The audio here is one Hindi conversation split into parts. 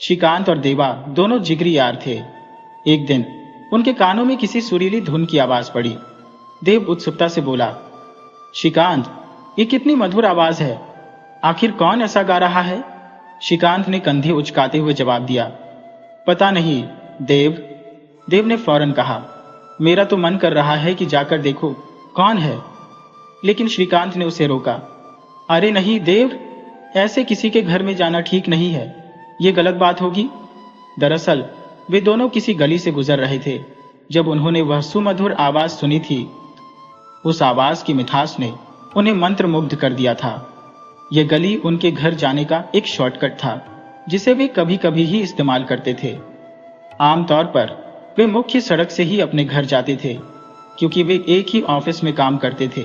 श्रीकांत और देवा दोनों जिगरी यार थे। एक दिन उनके कानों में किसी सुरीली धुन की आवाज पड़ी। देव उत्सुकता से बोला, श्रीकांत, ये कितनी मधुर आवाज है, आखिर कौन ऐसा गा रहा है? श्रीकांत ने कंधे उचकाते हुए जवाब दिया, पता नहीं देव। देव ने फौरन कहा, मेरा तो मन कर रहा है कि जाकर देखो कौन है, लेकिन श्रीकांत ने उसे रोका। अरे नहीं देव, ऐसे किसी के घर में जाना ठीक नहीं है, ये गलत बात होगी। दरअसल वे दोनों किसी गली से गुजर रहे थे जब उन्होंने वह सुमधुर आवाज सुनी थी। उस आवाज की मिठास ने उन्हें मंत्रमुग्ध कर दिया था। यह गली उनके घर जाने का एक शॉर्टकट था जिसे वे कभी कभी ही इस्तेमाल करते थे। आमतौर पर वे मुख्य सड़क से ही अपने घर जाते थे क्योंकि वे एक ही ऑफिस में काम करते थे,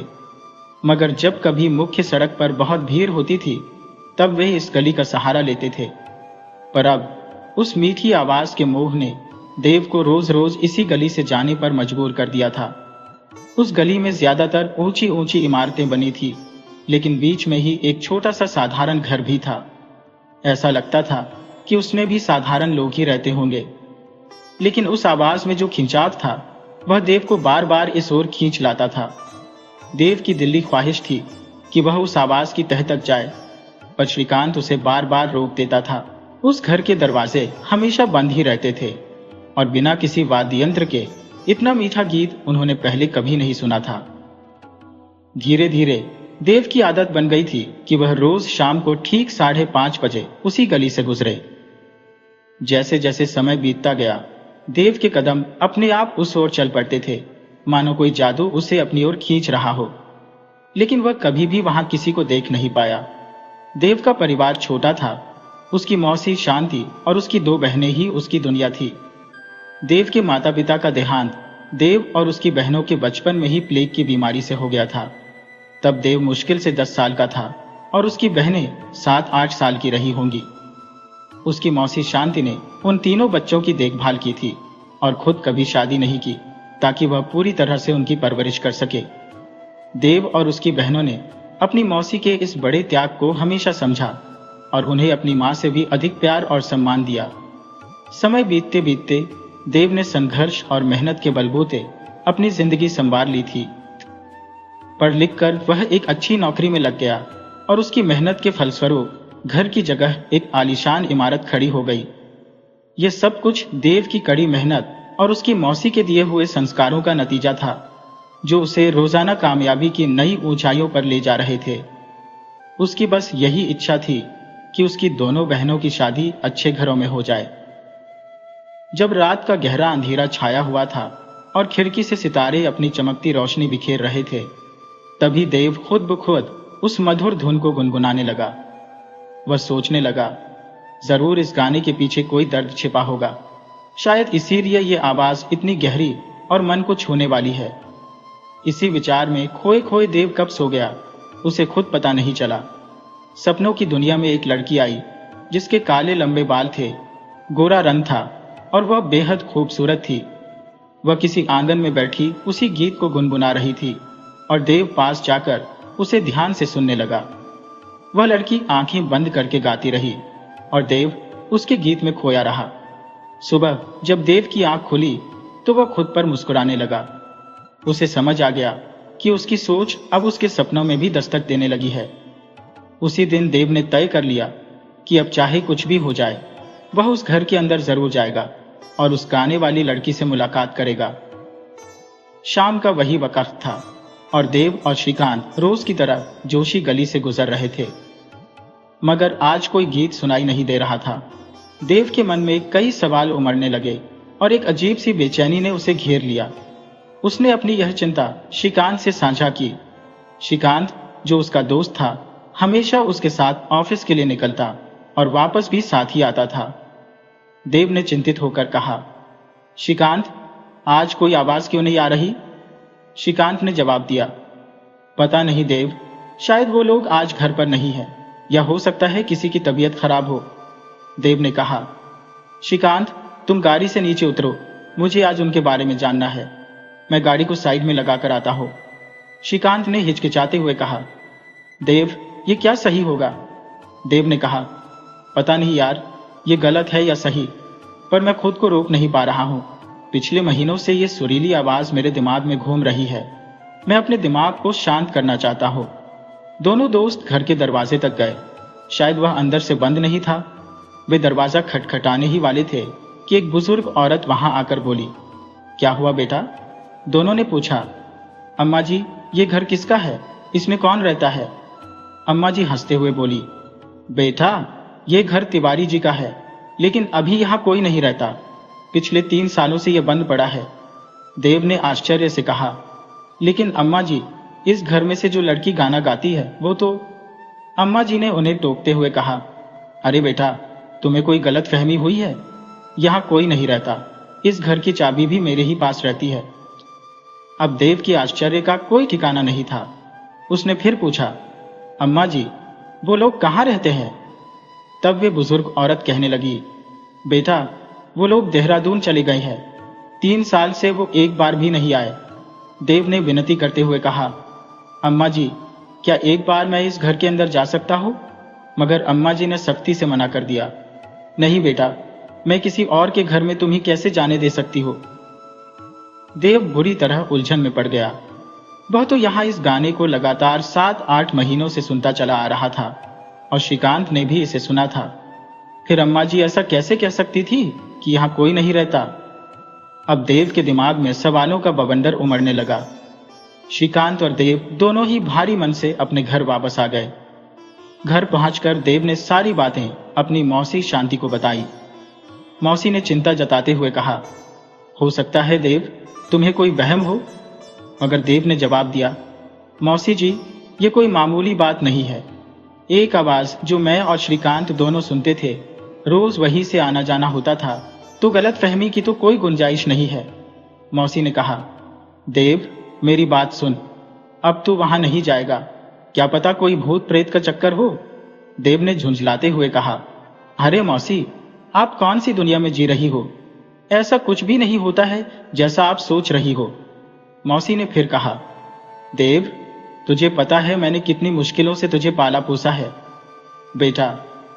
मगर जब कभी मुख्य सड़क पर बहुत भीड़ होती थी तब वे इस गली का सहारा लेते थे। पर अब उस मीठी आवाज के मोह ने देव को रोज रोज इसी गली से जाने पर मजबूर कर दिया था। उस गली में ज्यादातर ऊंची ऊंची इमारतें बनी थी, लेकिन बीच में ही एक छोटा सा साधारण घर भी था। ऐसा लगता था कि उसमें भी साधारण लोग ही रहते होंगे, लेकिन उस आवाज में जो खिंचाव था वह देव को बार बार इस ओर खींच लाता था। देव की दिली ख्वाहिश थी कि वह उस आवाज की तह तक जाए, पर श्रीकांत उसे बार बार रोक देता था। उस घर के दरवाजे हमेशा बंद ही रहते थे और बिना किसी वाद्य यंत्र के इतना मीठा गीत उन्होंने पहले कभी नहीं सुना था। धीरे धीरे देव की आदत बन गई थी कि वह रोज शाम को ठीक 5:30 बजे उसी गली से गुजरे। जैसे जैसे समय बीतता गया, देव के कदम अपने आप उस ओर चल पड़ते थे, मानो कोई जादू उसे अपनी ओर खींच रहा हो। लेकिन वह कभी भी वहां किसी को देख नहीं पाया। देव का परिवार छोटा था, उसकी मौसी शांति और उसकी 2 बहनें ही उसकी दुनिया थी। देव के माता पिता का देहांत देव और उसकी बहनों के बचपन में ही प्लेग की बीमारी से हो गया था। तब देव मुश्किल से 10 साल का था और उसकी बहनें 7-8 साल की रही होंगी। उसकी मौसी शांति ने उन तीनों बच्चों की देखभाल की थी और खुद कभी शादी नहीं की ताकि वह पूरी तरह से उनकी परवरिश कर सके। देव और उसकी बहनों ने अपनी मौसी के इस बड़े त्याग को हमेशा समझा और उन्हें अपनी मां से भी अधिक प्यार और सम्मान दिया। समय बीतते बीतते देव ने संघर्ष और मेहनत के बलबूते अपनी जिंदगी संवार ली थी। पढ़ लिख कर वह एक अच्छी नौकरी में लग गया और उसकी मेहनत के फलस्वरूप घर की जगह एक आलीशान इमारत खड़ी हो गई। यह सब कुछ देव की कड़ी मेहनत और उसकी मौसी के दिए हुए संस्कारों का नतीजा था, जो उसे रोजाना कामयाबी की नई ऊंचाइयों पर ले जा रहे थे। उसकी बस यही इच्छा थी कि उसकी दोनों बहनों की शादी अच्छे घरों में हो जाए। जब रात का गहरा अंधेरा छाया हुआ था और खिड़की से सितारे अपनी चमकती रोशनी बिखेर रहे थे, तभी देव खुद ब खुद उस मधुर धुन को गुनगुनाने लगा। वह सोचने लगा, जरूर इस गाने के पीछे कोई दर्द छिपा होगा, शायद इसीलिए ये आवाज इतनी गहरी और मन को छूने वाली है। इसी विचार में खोए खोए देव कब सो गया उसे खुद पता नहीं चला। सपनों की दुनिया में एक लड़की आई जिसके काले लंबे बाल थे, गोरा रंग था और वह बेहद खूबसूरत थी। वह किसी आंगन में बैठी उसी गीत को गुनगुना रही थी और देव पास जाकर उसे ध्यान से सुनने लगा। वह लड़की आंखें बंद करके गाती रही और देव उसके गीत में खोया रहा। सुबह जब देव की आंख खुली तो वह खुद पर मुस्कुराने लगा। उसे समझ आ गया कि उसकी सोच अब उसके सपनों में भी दस्तक देने लगी है। उसी दिन देव ने तय कर लिया कि अब चाहे कुछ भी हो जाए वह उस घर के अंदर जरूर जाएगा और उस गाने वाली लड़की से मुलाकात करेगा। शाम का वही वक्त था और देव और श्रीकांत रोज की तरह जोशी गली से गुजर रहे थे, मगर आज कोई गीत सुनाई नहीं दे रहा था। देव के मन में कई सवाल उमड़ने लगे और एक अजीब सी बेचैनी ने उसे घेर लिया। उसने अपनी यह चिंता श्रीकांत से साझा की। श्रीकांत, जो उसका दोस्त था, हमेशा उसके साथ ऑफिस के लिए निकलता और वापस भी साथ ही आता था। देव ने चिंतित होकर कहा, श्रीकांत, आज कोई आवाज क्यों नहीं आ रही? श्रीकांत ने जवाब दिया, पता नहीं देव, शायद वो लोग आज घर पर नहीं है या हो सकता है किसी की तबीयत खराब हो। देव ने कहा, श्रीकांत, तुम गाड़ी से नीचे उतरो, मुझे आज उनके बारे में जानना है। मैं गाड़ी को साइड में लगाकर आता हूं। श्रीकांत ने हिचकिचाते हुए कहा, देव, ये क्या सही होगा? देव ने कहा, पता नहीं यार, ये गलत है या सही, पर मैं खुद को रोक नहीं पा रहा हूँ। पिछले महीनों से ये सुरीली आवाज मेरे दिमाग में घूम रही है। मैं अपने दिमाग को शांत करना चाहता हूँ। दोनों दोस्त घर के दरवाजे तक गए। शायद वह अंदर से बंद नहीं था। वे दरवाजा खटखटाने ही वाले थे कि एक बुजुर्ग औरत वहां आकर बोली, क्या हुआ बेटा? दोनों ने पूछा। अम्मा जी, ये घर किसका है? इसमें कौन रहता है? अम्मा जी हंसते हुए बोली, बेटा, ये घर तिवारी जी का है, लेकिन अभी यहाँ कोई नहीं रहता। पिछले 3 सालों से यह बंद पड़ा है। देव ने आश्चर्य से कहा, लेकिन अम्मा जी, इस घर में से जो लड़की गाना गाती है वो तो। अम्मा जी ने उन्हें टोकते हुए कहा, अरे बेटा, तुम्हें कोई गलत फहमी हुई है। यहाँ कोई नहीं रहता। इस घर की चाबी भी मेरे ही पास रहती है। अब देव के आश्चर्य का कोई ठिकाना नहीं था। उसने फिर पूछा, अम्मा जी, वो लोग कहाँ रहते हैं? तब वे बुजुर्ग औरत कहने लगी, बेटा, वो लोग देहरादून चले गए हैं। 3 साल से वो एक बार भी नहीं आए। देव ने विनती करते हुए कहा, अम्मा जी, क्या एक बार मैं इस घर के अंदर जा सकता हूँ? मगर अम्मा जी ने सख्ती से मना कर दिया। नहीं बेटा, मैं किसी और के घर में तुम्हें कैसे जाने दे सकती हो? देव बुरी तरह उलझन में पड़ गया। वह तो यहाँ इस गाने को लगातार 7-8 महीनों से सुनता चला आ रहा था और श्रीकांत ने भी इसे सुना था। फिर अम्मा जी ऐसा कैसे कह सकती थी कि यहाँ कोई नहीं रहता? अब देव के दिमाग में सवालों का बवंडर उमड़ने लगा। श्रीकांत और देव दोनों ही भारी मन से अपने घर वापस आ गए। घर पहुंचकर देव ने सारी बातें अपनी मौसी शांति को बताई। मौसी ने चिंता जताते हुए कहा, हो सकता है देव, तुम्हें कोई वहम हो। मगर देव ने जवाब दिया, मौसी जी, ये कोई मामूली बात नहीं है। एक आवाज जो मैं और श्रीकांत दोनों सुनते थे, रोज वहीं से आना जाना होता था, तो गलतफहमी की तो कोई गुंजाइश नहीं है। मौसी ने कहा, देव, मेरी बात सुन। अब तू वहां नहीं जाएगा। क्या पता कोई भूत प्रेत का चक्कर हो। देव ने झुंझलाते हुए कहा, अरे मौसी, आप कौन सी दुनिया में जी रही हो? ऐसा कुछ भी नहीं होता है जैसा आप सोच रही हो। मौसी ने फिर कहा, देव, तुझे पता है मैंने कितनी मुश्किलों से तुझे पाला पोसा है। बेटा,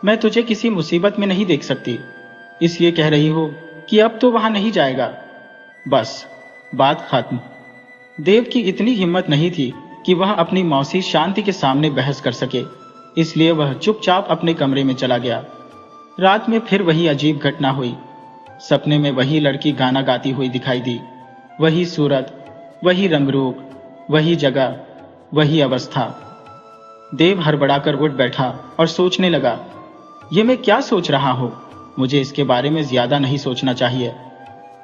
मैं तुझे किसी मुसीबत में नहीं देख सकती, इसलिए कह रही हो कि अब तो वहां नहीं जाएगा। बस, बात खत्म। देव की इतनी हिम्मत नहीं थी कि वह अपनी मौसी शांति के सामने बहस कर सके, इसलिए वह चुपचाप अपने कमरे में चला गया। रात में फिर वही अजीब घटना हुई। सपने में वही लड़की गाना गाती हुई दिखाई दी। वही सूरत, वही रंगरूप, वही जगह, वही अवस्था। देव हड़बड़ाकर उठ बैठा और सोचने लगा, ये मैं क्या सोच रहा हूं? मुझे इसके बारे में ज्यादा नहीं सोचना चाहिए।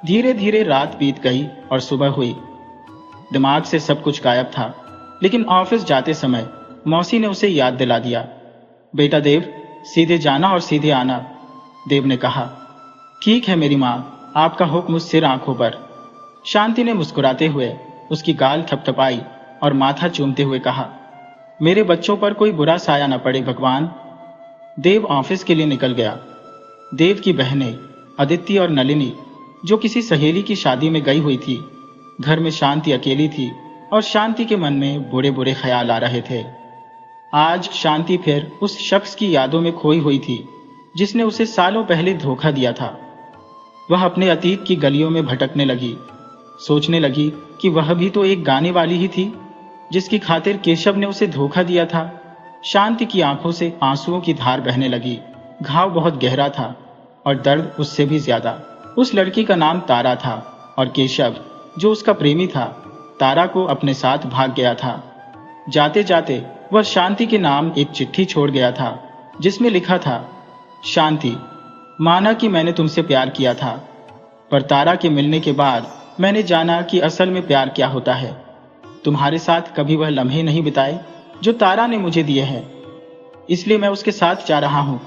धीरे धीरे रात बीत गई और सुबह हुई। दिमाग से सब कुछ गायब था, लेकिन ऑफिस जाते समय मौसी ने उसे याद दिला दिया। बेटा देव, सीधे जाना और सीधे आना। देव ने कहा, ठीक है मेरी माँ, आपका हुक्म सिर आंखों पर। शांति ने मुस्कुराते हुए उसकी गाल थपथपाई और माथा चूमते हुए कहा, मेरे बच्चों पर कोई बुरा साया न पड़े भगवान। देव ऑफिस के लिए निकल गया। देव की बहनें अदिति और नलिनी, जो किसी सहेली की शादी में गई हुई थी, घर में शांति अकेली थी और शांति के मन में बुरे बुरे ख्याल आ रहे थे। आज शांति फिर उस शख्स की यादों में खोई हुई थी जिसने उसे सालों पहले धोखा दिया था। वह अपने अतीत की गलियों में भटकने लगी। सोचने लगी कि वह भी तो एक गाने वाली ही थी जिसकी खातिर केशव ने उसे धोखा दिया था। शांति की आंखों से आंसुओं की धार बहने लगी। घाव बहुत गहरा था और दर्द उससे भी ज्यादा। उस लड़की का नाम तारा था और केशव, जो उसका प्रेमी था, तारा को अपने साथ भाग गया था। जाते जाते वह शांति के नाम एक चिट्ठी छोड़ गया था जिसमें लिखा था, शांति, माना कि मैंने तुमसे प्यार किया था, पर तारा के मिलने के बाद मैंने जाना कि असल में प्यार क्या होता है। तुम्हारे साथ कभी वह लम्हे नहीं बिताए जो तारा ने मुझे दिए हैं, इसलिए मैं उसके साथ जा रहा हूं।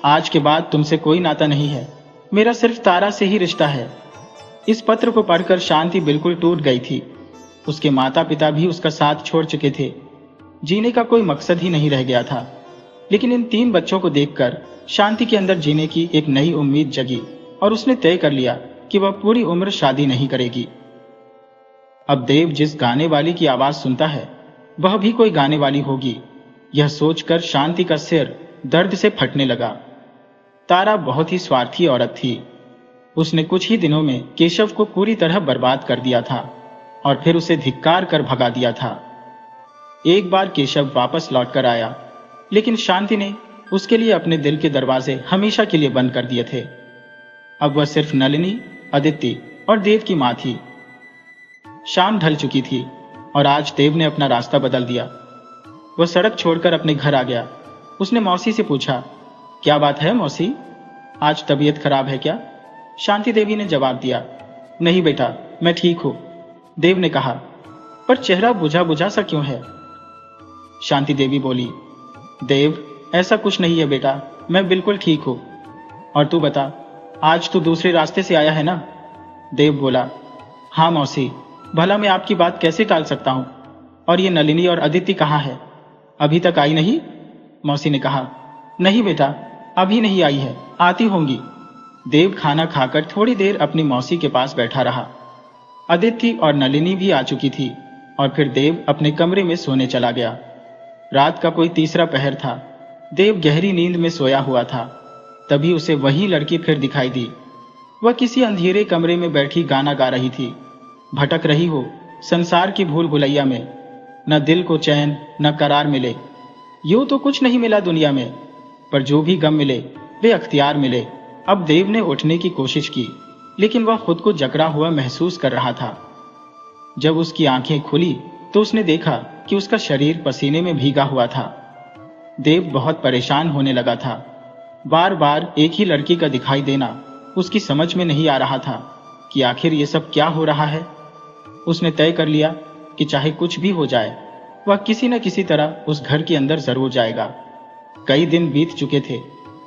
आज के बाद तुमसे कोई नाता नहीं है, मेरा सिर्फ तारा से ही रिश्ता है। इस पत्र को पढ़कर शांति बिल्कुल टूट गई थी। उसके माता पिता भी उसका साथ छोड़ चुके थे। जीने का कोई मकसद ही नहीं रह गया था। लेकिन इन 3 बच्चों को देखकर शांति के अंदर जीने की एक नई उम्मीद जगी और उसने तय कर लिया कि वह पूरी उम्र शादी नहीं करेगी। अब देव जिस गाने वाली की आवाज सुनता है, वह भी कोई गाने वाली होगी। यह सोचकर शांति का सिर दर्द से फटने लगा। तारा बहुत ही स्वार्थी औरत थी। उसने कुछ ही दिनों में केशव को पूरी तरह बर्बाद कर दिया था और फिर उसे धिक्कार कर भगा दिया था। एक बार केशव वापस लौटकर आया, लेकिन शांति ने उसके लिए अपने दिल के दरवाजे हमेशा के लिए बंद कर दिए थे। अब वह सिर्फ नलिनी, अदिति और देव की मां थी। शाम ढल चुकी थी और आज देव ने अपना रास्ता बदल दिया। वह सड़क छोड़कर अपने घर आ गया। उसने मौसी से पूछा, क्या बात है मौसी, आज तबीयत खराब है क्या? शांति देवी ने जवाब दिया, नहीं बेटा, मैं ठीक हूं। देव ने कहा, पर चेहरा बुझा बुझा सा क्यों है? शांति देवी बोली, देव, ऐसा कुछ नहीं है बेटा, मैं बिल्कुल ठीक हूं। और तू बता, आज तू दूसरे रास्ते से आया है ना? देव बोला, हाँ मौसी, भला मैं आपकी बात कैसे टाल सकता हूं? और ये नलिनी और अदिति कहाँ है? अभी तक आई नहीं? मौसी ने कहा, नहीं बेटा, अभी नहीं आई है, आती होंगी। देव खाना खाकर थोड़ी देर अपनी मौसी के पास बैठा रहा। अदिति और नलिनी भी आ चुकी थी और फिर देव अपने कमरे में सोने चला गया। रात का कोई तीसरा पहर था। देव गहरी नींद में सोया हुआ था। तभी उसे वही लड़की फिर दिखाई दी। वह किसी अंधेरे कमरे में बैठी गाना गा रही थी। भटक रही हो संसार की भूल भुलैया में, न दिल को चैन न करार मिले। यूं तो कुछ नहीं मिला दुनिया में, पर जो भी गम मिले वे अख्तियार मिले। अब देव ने उठने की कोशिश की, लेकिन वह खुद को जकड़ा हुआ महसूस कर रहा था। जब उसकी आंखें खुली तो उसने देखा कि उसका शरीर पसीने में भीगा हुआ था। देव बहुत परेशान होने लगा था। बार बार एक ही लड़की का दिखाई देना उसकी समझ में नहीं आ रहा था कि आखिर ये सब क्या हो रहा है। उसने तय कर लिया कि चाहे कुछ भी हो जाए, वह किसी न किसी तरह उस घर के अंदर जरूर जाएगा। कई दिन बीत चुके थे।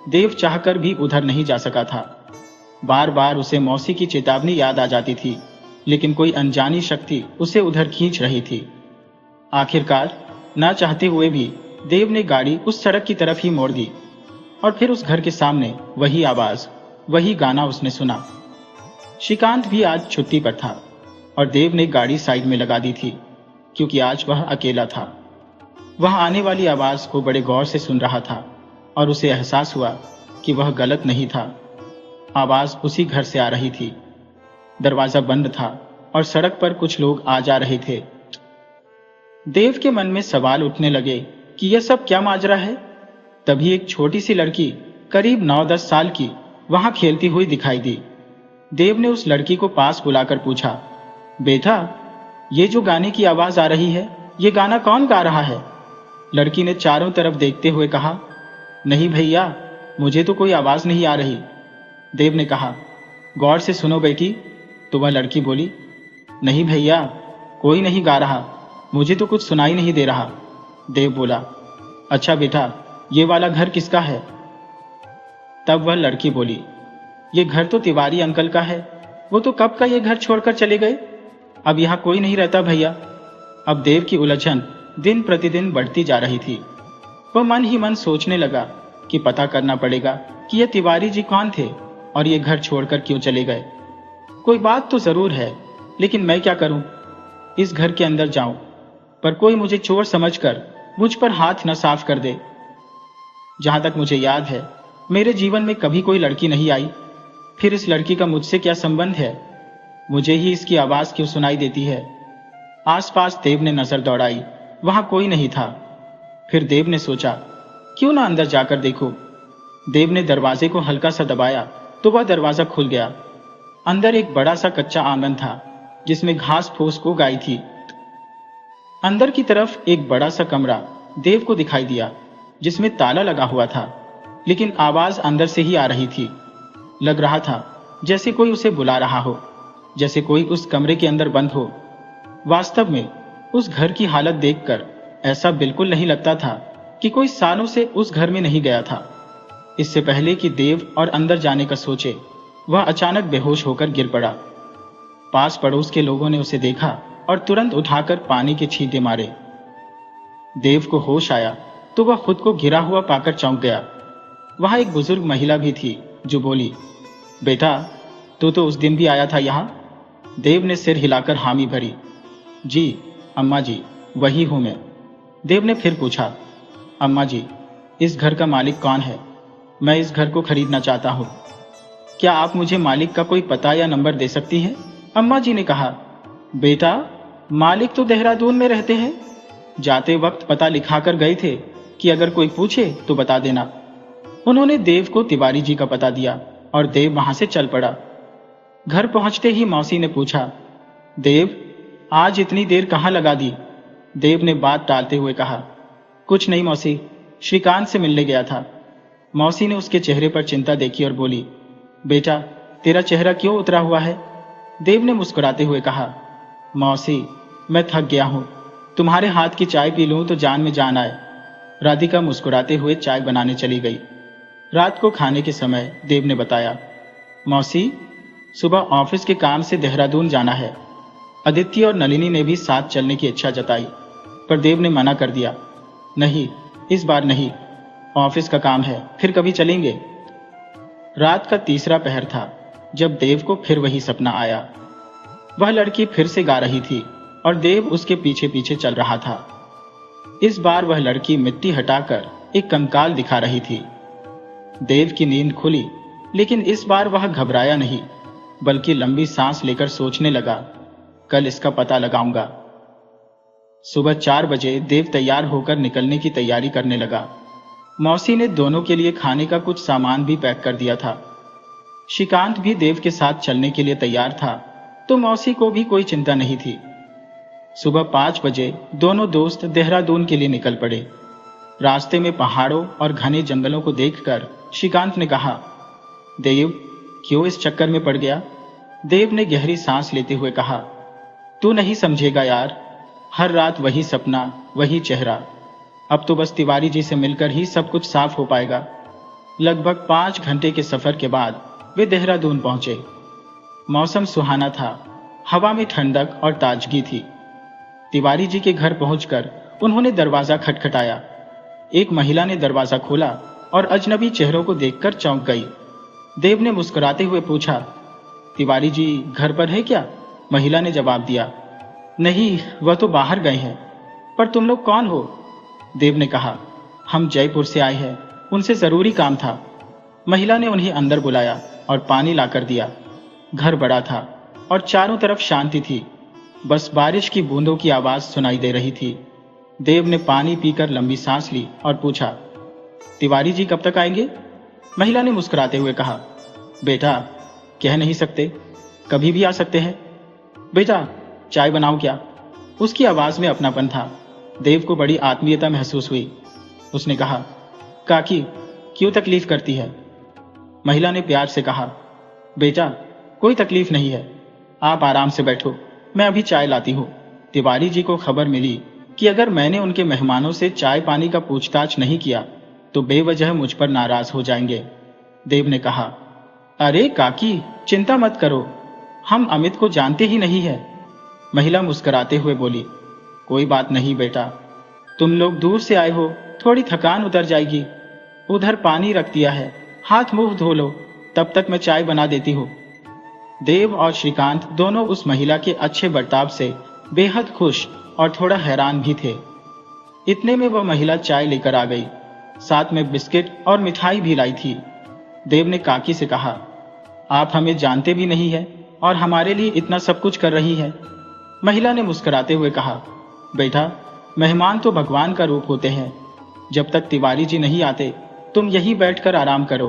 देव चाहकर भी उधर नहीं जा सका था। बार बार उसे मौसी की चेतावनी याद आ जाती थी, लेकिन कोई अनजानी शक्ति उसे उधर खींच रही थी। आखिरकार ना चाहते हुए भी देव ने गाड़ी उस सड़क की तरफ ही मोड़ दी और फिर उस घर के सामने वही आवाज, वही गाना उसने सुना। श्रीकांत भी आज छुट्टी पर था और देव ने गाड़ी साइड में लगा दी थी, क्योंकि आज वह अकेला था। वह आने वाली आवाज को बड़े गौर से सुन रहा था और उसे एहसास हुआ कि वह गलत नहीं था। आवाज उसी घर से आ रही थी। दरवाजा बंद था और सड़क पर कुछ लोग आ जा रहे थे। देव के मन में सवाल उठने लगे कि यह सब क्या माजरा है। तभी एक छोटी सी लड़की, करीब 9-10 साल की, वहां खेलती हुई दिखाई दी। देव ने उस लड़की को पास बुलाकर पूछा, बेटा, ये जो गाने की आवाज आ रही है, ये गाना कौन गा रहा है? लड़की ने चारों तरफ देखते हुए कहा, नहीं भैया, मुझे तो कोई आवाज नहीं आ रही। देव ने कहा, गौर से सुनो बेटी। तो वह लड़की बोली, नहीं भैया, कोई नहीं गा रहा, मुझे तो कुछ सुनाई नहीं दे रहा। देव बोला, अच्छा बेटा, ये वाला घर किसका है? तब वह लड़की बोली, ये घर तो तिवारी अंकल का है, वो तो कब का ये घर छोड़कर चले गए, अब यहाँ कोई नहीं रहता भैया। अब देव की उलझन दिन प्रतिदिन बढ़ती जा रही थी। वह मन ही मन सोचने लगा कि पता करना पड़ेगा कि ये तिवारी जी कौन थे और ये घर छोड़कर क्यों चले गए। कोई बात तो जरूर है, लेकिन मैं क्या करूं? इस घर के अंदर जाऊं, पर कोई मुझे चोर समझकर मुझ पर हाथ न साफ कर दे। जहां तक मुझे याद है, मेरे जीवन में कभी कोई लड़की नहीं आई। फिर इस लड़की का मुझसे क्या संबंध है? मुझे ही इसकी आवाज क्यों सुनाई देती है? आसपास देव ने नजर दौड़ाई, वहां कोई नहीं था। फिर देव ने सोचा, क्यों ना अंदर जाकर देखो। देव ने दरवाजे को हल्का सा दबाया तो वह दरवाजा खुल गया। अंदर एक बड़ा सा कच्चा आंगन था, जिसमें घास फूस को गाई थी। अंदर की तरफ एक बड़ा सा कमरा देव को दिखाई दिया, जिसमें ताला लगा हुआ था, लेकिन आवाज अंदर से ही आ रही थी। लग रहा था जैसे कोई उसे बुला रहा हो, जैसे कोई उस कमरे के अंदर बंद हो। वास्तव में उस घर की हालत देखकर ऐसा बिल्कुल नहीं लगता था कि कोई सालों से उस घर में नहीं गया था। इससे पहले कि देव और अंदर जाने का सोचे, वह अचानक बेहोश होकर गिर पड़ा। पास पड़ोस के लोगों ने उसे देखा और तुरंत उठाकर पानी के छींटे मारे। देव को होश आया तो वह खुद को गिरा हुआ पाकर चौंक गया। वहां एक बुजुर्ग महिला भी थी जो बोली, बेटा, तू तो उस दिन भी आया था यहाँ? देव ने सिर हिलाकर हामी भरी। जी अम्मा जी, वही हूं मैं। देव ने फिर पूछा, अम्मा जी, इस घर का मालिक कौन है? मैं इस घर को खरीदना चाहता हूँ। क्या आप मुझे मालिक का कोई पता या नंबर दे सकती हैं? अम्मा जी ने कहा। बेटा, मालिक तो देहरादून में रहते हैं। जाते वक्त पता लिखाकर गए थे कि अगर कोई पूछे तो बता देना। उन्होंने देव को तिवारी जी का पता दिया और देव वहां से चल पड़ा। घर पहुंचते ही मौसी ने पूछा, देव, आज इतनी देर कहाँ लगा दी? देव ने बात टालते हुए कहा, कुछ नहीं मौसी, श्रीकांत से मिलने गया था। मौसी ने उसके चेहरे पर चिंता देखी और बोली, बेटा, तेरा चेहरा क्यों उतरा हुआ है? देव ने मुस्कुराते हुए कहा, मौसी, मैं थक गया हूं। तुम्हारे हाथ की चाय पी लूं तो जान में जान आए। राधिका मुस्कुराते हुए चाय बनाने चली गई। रात को खाने के समय देव ने बताया, मौसी, सुबह ऑफिस के काम से देहरादून जाना है। अदिति और नलिनी ने भी साथ चलने की इच्छा जताई, पर देव ने मना कर दिया। नहीं, इस बार नहीं, ऑफिस का काम है, फिर कभी चलेंगे। रात का तीसरा पहर था जब देव को फिर वही सपना आया। वह लड़की फिर से गा रही थी और देव उसके पीछे पीछे चल रहा था। इस बार वह लड़की मिट्टी हटाकर एक कंकाल दिखा रही थी। देव की नींद खुली, लेकिन इस बार वह घबराया नहीं, बल्कि लंबी सांस लेकर सोचने लगा, कल इसका पता लगाऊंगा। सुबह 4 बजे देव तैयार होकर निकलने की तैयारी करने लगा। मौसी ने दोनों के लिए खाने का कुछ सामान भी पैक कर दिया था। श्रीकांत भी देव के साथ चलने के लिए तैयार था, तो मौसी को भी कोई चिंता नहीं थी। सुबह 5 बजे दोनों दोस्त देहरादून के लिए निकल पड़े। रास्ते में पहाड़ों और घने जंगलों को देखकर श्रीकांत ने कहा, देव, क्यों इस चक्कर में पड़ गया? देव ने गहरी सांस लेते हुए कहा, तू नहीं समझेगा यार, हर रात वही सपना, वही चेहरा। अब तो बस तिवारी जी से मिलकर ही सब कुछ साफ हो पाएगा। लगभग 5 घंटे के सफर के बाद वे देहरादून पहुंचे। मौसम सुहाना था, हवा में ठंडक और ताजगी थी। तिवारी जी के घर पहुंचकर उन्होंने दरवाजा खटखटाया। एक महिला ने दरवाजा खोला और अजनबी चेहरों को देखकर चौंक गई। देव ने मुस्कुराते हुए पूछा, तिवारी जी घर पर है क्या? महिला ने जवाब दिया, नहीं, वह तो बाहर गए हैं। पर तुम लोग कौन हो? देव ने कहा, हम जयपुर से आए हैं, उनसे जरूरी काम था। महिला ने उन्हें अंदर बुलाया और पानी लाकर दिया। घर बड़ा था और चारों तरफ शांति थी, बस बारिश की बूंदों की आवाज सुनाई दे रही थी। देव ने पानी पीकर लंबी सांस ली और पूछा, तिवारी जी कब तक आएंगे? महिला ने मुस्कुराते हुए कहा, बेटा, कह नहीं सकते, कभी भी आ सकते हैं। बेटा, चाय बनाऊं क्या? उसकी आवाज में अपनापन था। देव को बड़ी आत्मीयता महसूस हुई। उसने कहा, काकी, क्यों तकलीफ करती है? महिला ने प्यार से कहा, बेटा, कोई तकलीफ नहीं है, आप आराम से बैठो, मैं अभी चाय लाती हूँ। तिवारी जी को खबर मिली कि अगर मैंने उनके मेहमानों से चाय पानी का पूछताछ नहीं किया तो बेवजह मुझ पर नाराज हो जाएंगे। देव ने कहा, अरे काकी, चिंता मत करो, हम अमित को जानते ही नहीं है। महिला मुस्कुराते हुए बोली, कोई बात नहीं बेटा, तुम लोग दूर से आए हो, थोड़ी थकान उतर जाएगी। उधर पानी रख दिया है, हाथ मुंह धो लो, तब तक मैं चाय बना देती हूँ। देव और श्रीकांत दोनों उस महिला के अच्छे बर्ताव से बेहद खुश और थोड़ा हैरान भी थे। इतने में वह महिला चाय लेकर आ गई, साथ में बिस्किट और मिठाई भी लाई थी। देव ने काकी से कहा, आप हमें जानते भी नहीं है और हमारे लिए इतना सब कुछ कर रही है। महिला ने मुस्कुराते हुए कहा, बेटा, मेहमान तो भगवान का रूप होते हैं। जब तक तिवारी जी नहीं आते तुम यहीं बैठकर आराम करो।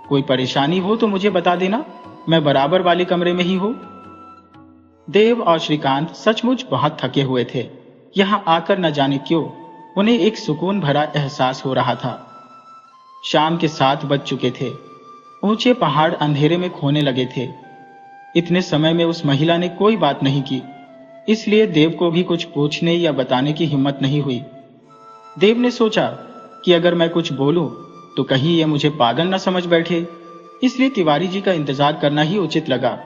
कोई परेशानी हो तो मुझे बता देना, मैं बराबर वाले कमरे में ही हूं। देव और श्रीकांत सचमुच बहुत थके हुए थे। यहां आकर न जाने क्यों उन्हें एक सुकून भरा एहसास हो रहा था। शाम के 7 बज चुके थे। ऊंचे पहाड़ अंधेरे में खोने लगे थे। इतने समय में उस महिला ने कोई बात नहीं की, इसलिए देव को भी कुछ पूछने या बताने की हिम्मत नहीं हुई। देव ने सोचा कि अगर मैं कुछ बोलूं तो कहीं ये मुझे पागल न समझ बैठे, इसलिए तिवारी जी का इंतजार करना ही उचित लगा।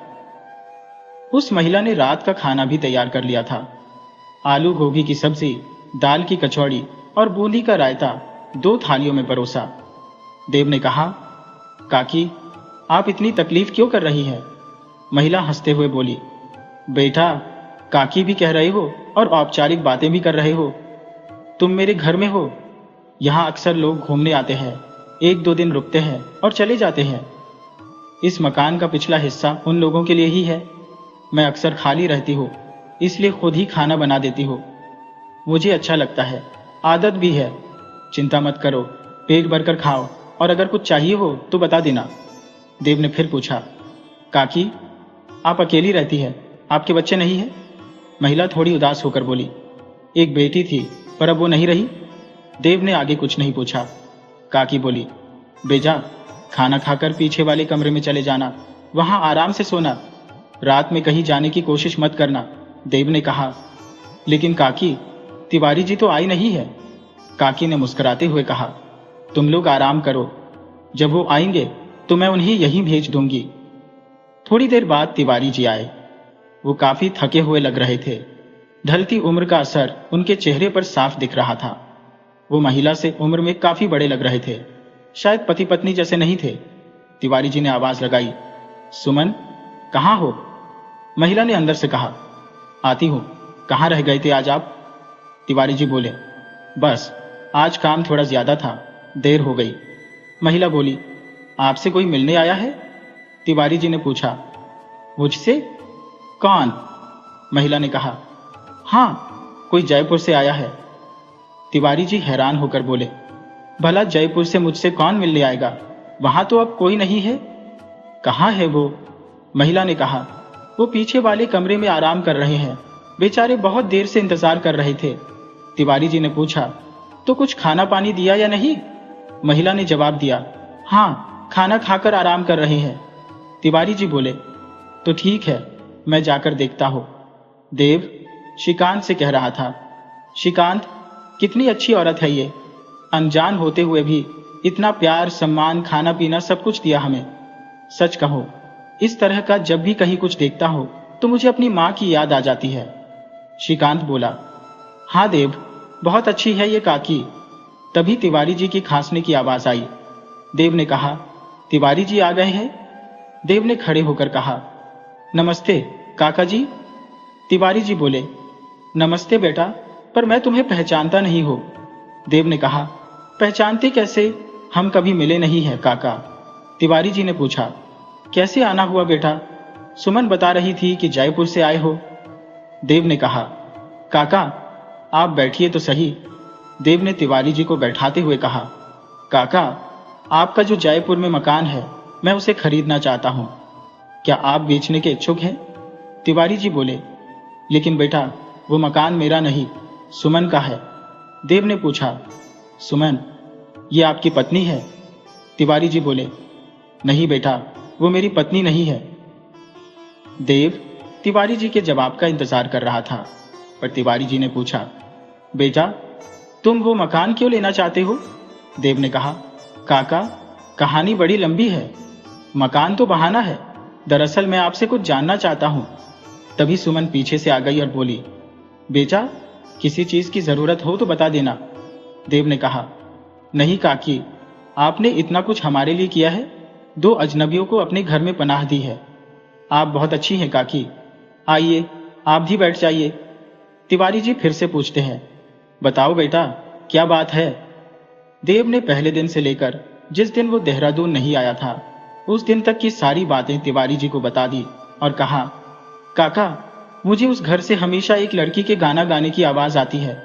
उस महिला ने रात का खाना भी तैयार कर लिया था। आलू गोभी की सब्जी, दाल की कचौड़ी और बूंदी का रायता 2 थालियों में परोसा। देव ने कहा, काकी, आप इतनी तकलीफ क्यों कर रही हैं? महिला हंसते हुए बोली, बेटा, काकी भी कह रहे हो और औपचारिक बातें भी कर रहे हो। तुम मेरे घर में हो, यहाँ अक्सर लोग घूमने आते हैं, 1-2 दिन रुकते हैं और चले जाते हैं। इस मकान का पिछला हिस्सा उन लोगों के लिए ही है। मैं अक्सर खाली रहती हूँ, इसलिए खुद ही खाना बना देती हूँ। मुझे अच्छा लगता है, आदत भी है। चिंता मत करो, पेट भरकर खाओ और अगर कुछ चाहिए हो तो बता देना। देव ने फिर पूछा, काकी, आप अकेली रहती है, आपके बच्चे नहीं है? महिला थोड़ी उदास होकर बोली, एक बेटी थी पर अब वो नहीं रही। देव ने आगे कुछ नहीं पूछा। काकी बोली, बेजा, खाना खाकर पीछे वाले कमरे में चले जाना, वहां आराम से सोना, रात में कहीं जाने की कोशिश मत करना। देव ने कहा, लेकिन काकी, तिवारी जी तो आई नहीं है। काकी ने मुस्कुराते हुए कहा, तुम लोग आराम करो, जब वो आएंगे तो मैं उन्हें यहीं भेज दूंगी। थोड़ी देर बाद तिवारी जी आए। वो काफी थके हुए लग रहे थे। ढलती उम्र का असर उनके चेहरे पर साफ दिख रहा था। वो महिला से उम्र में काफी बड़े लग रहे थे, शायद पति पत्नी जैसे नहीं थे। तिवारी जी ने आवाज लगाई, सुमन, कहाँ हो? महिला ने अंदर से कहा, आती हूं। कहाँ रह गए थे आज आप? तिवारी जी बोले, बस आज काम थोड़ा ज्यादा था, देर हो गई। महिला बोली, आपसे कोई मिलने आया है? तिवारी जी ने पूछा। मुझसे? कौन? महिला ने कहा, हाँ, कोई जयपुर से आया है। तिवारी जी हैरान होकर बोले, भला जयपुर से मुझसे कौन मिलने आएगा? वहां तो अब कोई नहीं है। कहाँ है वो? महिला ने कहा, वो पीछे वाले कमरे में आराम कर रहे हैं, बेचारे बहुत देर से इंतजार कर रहे थे। तिवारी जी ने पूछा, तो कुछ खाना पानी दिया या नहीं? महिला ने जवाब दिया, हाँ, खाना खाकर आराम कर रहे हैं। तिवारी जी बोले, तो ठीक है, मैं जाकर देखता हूं। देव श्रीकांत से कह रहा था, श्रीकांत, कितनी अच्छी औरत है ये, अनजान होते हुए भी इतना प्यार, सम्मान, खाना पीना सब कुछ दिया हमें। सच कहो, इस तरह का जब भी कहीं कुछ देखता हो तो मुझे अपनी माँ की याद आ जाती है। श्रीकांत बोला, हाँ देव, बहुत अच्छी है ये काकी। तभी तिवारी जी की खांसने की आवाज आई। देव ने कहा, तिवारी जी आ गए हैं? देव ने खड़े होकर कहा, नमस्ते काका जी। तिवारी जी बोले, नमस्ते बेटा, पर मैं तुम्हें पहचानता नहीं हूं। देव ने कहा, पहचानते कैसे, हम कभी मिले नहीं हैं काका। तिवारी जी ने पूछा, कैसे आना हुआ बेटा? सुमन बता रही थी कि जयपुर से आए हो। देव ने कहा, काका आप बैठिए तो सही। देव ने तिवारी जी को बैठाते हुए कहा, काका, आपका जो जयपुर में मकान है, मैं उसे खरीदना चाहता हूं, क्या आप बेचने के इच्छुक हैं? तिवारी जी बोले, लेकिन बेटा, वो मकान मेरा नहीं, सुमन का है। देव ने पूछा, सुमन, ये आपकी पत्नी है? तिवारी जी बोले, नहीं बेटा, वो मेरी पत्नी नहीं है। देव तिवारी जी के जवाब का इंतजार कर रहा था, पर तिवारी जी ने पूछा, बेटा, तुम वो मकान क्यों लेना चाहते हो? देव ने कहा, काका, कहानी बड़ी लंबी है, मकान तो बहाना है, दरअसल मैं आपसे कुछ जानना चाहता हूं। तभी सुमन पीछे से आ गई और बोली, बेटा, किसी चीज की जरूरत हो तो बता देना। देव ने कहा, नहीं काकी, आपने इतना कुछ हमारे लिए किया है, 2 अजनबियों को अपने घर में पनाह दी है। आप बहुत अच्छी हैं काकी, आइए आप भी बैठ जाइए। तिवारी जी फिर से पूछते हैं, बताओ बेटा, क्या बात है? देव ने पहले दिन से लेकर जिस दिन वो देहरादून नहीं आया था, उस दिन तक की सारी बातें तिवारी जी को बता दी और कहा, काका, मुझे उस घर से हमेशा एक लड़की के गाना गाने की आवाज आती है।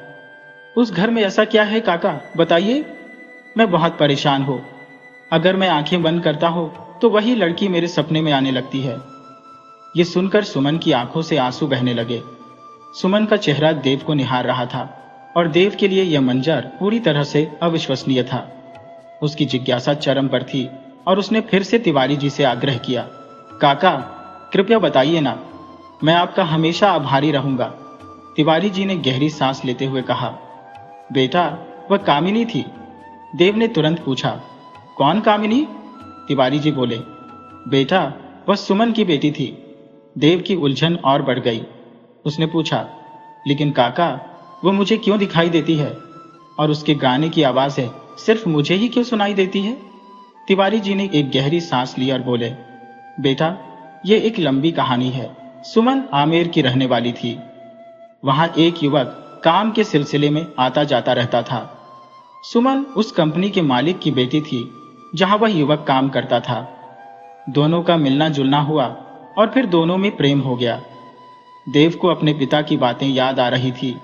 उस घर में ऐसा क्या है काका, बताइए, मैं बहुत परेशान हूं। अगर मैं आंखें बंद करता हूं तो वही लड़की मेरे सपने में आने लगती है। ये सुनकर सुमन की आंखों से आंसू बहने लगे। सुमन का चेहरा देव को निहार रहा था और देव के लिए यह मंजर पूरी तरह से अविश्वसनीय था। उसकी जिज्ञासा चरम पर थी और उसने फिर से तिवारी जी से आग्रह किया, काका, कृपया बताइए ना, मैं आपका हमेशा आभारी रहूंगा। तिवारी जी ने गहरी सांस लेते हुए कहा, बेटा, वह कामिनी थी। देव ने तुरंत पूछा, कौन कामिनी? तिवारी जी बोले, बेटा, वह सुमन की बेटी थी। देव की उलझन और बढ़ गई। उसने पूछा, लेकिन काका, वो मुझे क्यों दिखाई देती है और उसके गाने की आवाजें सिर्फ मुझे ही क्यों सुनाई देती है? तिवारी जी ने एक गहरी सांस ली और बोले, बेटा, ये एक लंबी कहानी है। सुमन आमेर की रहने वाली थी। वहां एक युवक काम के सिलसिले में आता जाता रहता था। सुमन उस कंपनी के मालिक की बेटी थी जहां वह युवक काम करता था। दोनों का मिलना जुलना हुआ और फिर दोनों में प्रेम हो गया। देव को अपने पिता की बातें याद आ रही थी,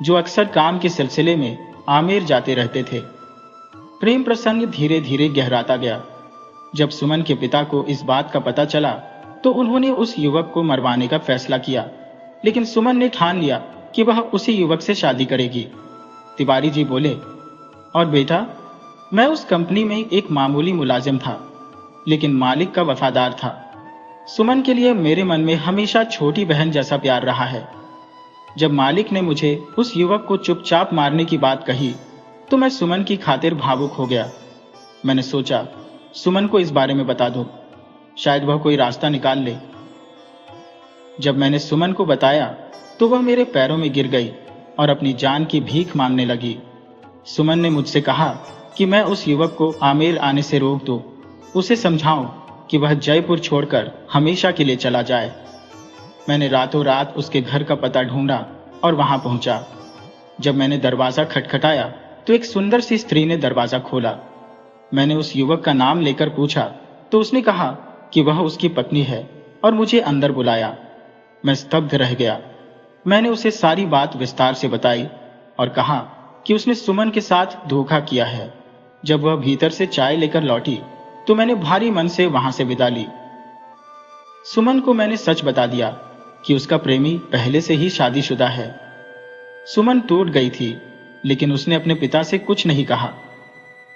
जो अक्सर काम के सिलसिले में आमेर जाते रहते थे। प्रेम प्रसंग धीरे धीरे गहराता गया। जब सुमन के पिता को इस बात का पता चला तो उन्होंने उस युवक को मरवाने का फैसला किया, लेकिन सुमन ने ठान लिया कि वह उसी युवक से शादी करेगी। तिवारी जी बोले, और बेटा, मैं उस कंपनी में एक मामूली मुलाजिम था, लेकिन मालिक का वफादार था। सुमन के लिए मेरे मन में हमेशा छोटी बहन जैसा प्यार रहा है। जब मालिक ने मुझे उस युवक को चुपचाप मारने की बात कही तो मैं सुमन की खातिर भावुक हो गया। मैंने सोचा सुमन को इस बारे में बता दूं, शायद वह कोई रास्ता निकाल ले। जब मैंने सुमन को बताया तो वह मेरे पैरों में गिर गई और अपनी जान की भीख मांगने लगी। सुमन ने मुझसे कहा कि मैं उस युवक को आमेर आने से रोक दूं, उसे समझाऊं कि वह जयपुर छोड़कर हमेशा के लिए चला जाए। मैंने रातों रात उसके घर का पता ढूंढा और वहां पहुंचा। जब मैंने दरवाजा खटखटाया तो एक सुंदर सी स्त्री ने दरवाजा खोला। मैंने उस युवक का नाम लेकर पूछा तो उसने कहा कि वह उसकी पत्नी है और मुझे अंदर बुलाया। मैं स्तब्ध रह गया। मैंने उसे सारी बात विस्तार से बताई और कहा कि उसने सुमन के साथ धोखा किया है। जब वह भीतर से चाय लेकर लौटी तो मैंने भारी मन से वहां से विदा ली। सुमन को मैंने सच बता दिया कि उसका प्रेमी पहले से ही शादीशुदा है। सुमन टूट गई थी, लेकिन उसने अपने पिता से कुछ नहीं कहा।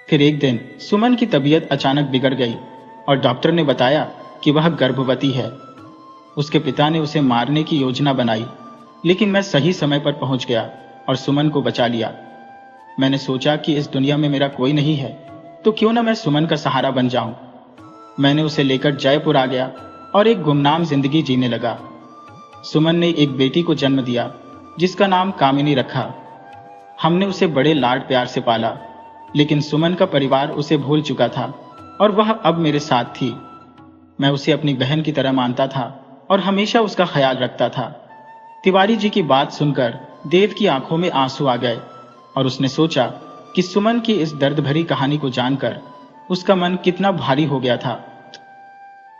फिर एक दिन सुमन की तबीयत अचानक बिगड़ गई और डॉक्टर ने बताया कि वह गर्भवती है। उसके पिता ने उसे मारने की योजना बनाई, लेकिन मैं सही समय पर पहुंच गया और सुमन को बचा लिया। मैंने सोचा कि इस दुनिया में मेरा कोई नहीं है, तो क्यों ना मैं सुमन का सहारा बन जाऊं। मैंने उसे लेकर जयपुर आ गया और एक गुमनाम जिंदगी जीने लगा। सुमन ने एक बेटी को जन्म दिया, जिसका नाम कामिनी रखा। हमने उसे बड़े लाड प्यार से पाला, लेकिन सुमन का परिवार उसे भूल चुका था और वह अब मेरे साथ थी। मैं उसे अपनी बहन की तरह मानता था और हमेशा उसका ख्याल रखता था। तिवारी जी की बात सुनकर देव की आंखों में आंसू आ गए और उसने सोचा कि सुमन की इस दर्द भरी कहानी को जानकर उसका मन कितना भारी हो गया था।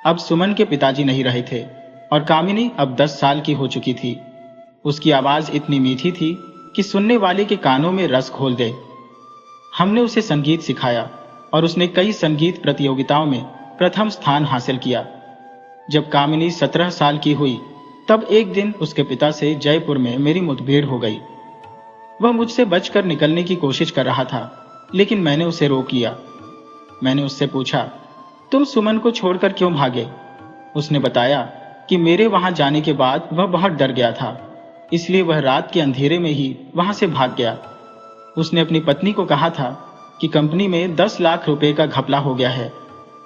अब सुमन के पिताजी नहीं रहे थे और कामिनी अब 10 साल की हो चुकी थी। उसकी आवाज इतनी मीठी थी कि सुनने वाले के कानों में रस घोल दे। हमने उसे संगीत सिखाया और उसने कई संगीत प्रतियोगिताओं में प्रथम स्थान हासिल किया। जब कामिनी 17 साल की हुई तब एक दिन उसके पिता से जयपुर में मेरी मुठभेड़ हो गई। वह मुझसे बचकर निकलने की कोशिश कर रहा था, लेकिन मैंने उसे रोक लिया। मैंने उससे पूछा, तुम सुमन को छोड़कर क्यों भागे? उसने बताया कि मेरे वहां जाने के बाद वह बहुत डर गया था, इसलिए वह रात के अंधेरे में ही वहां से भाग गया। उसने अपनी पत्नी को कहा था कि कंपनी में 10 लाख रुपए का घपला हो गया है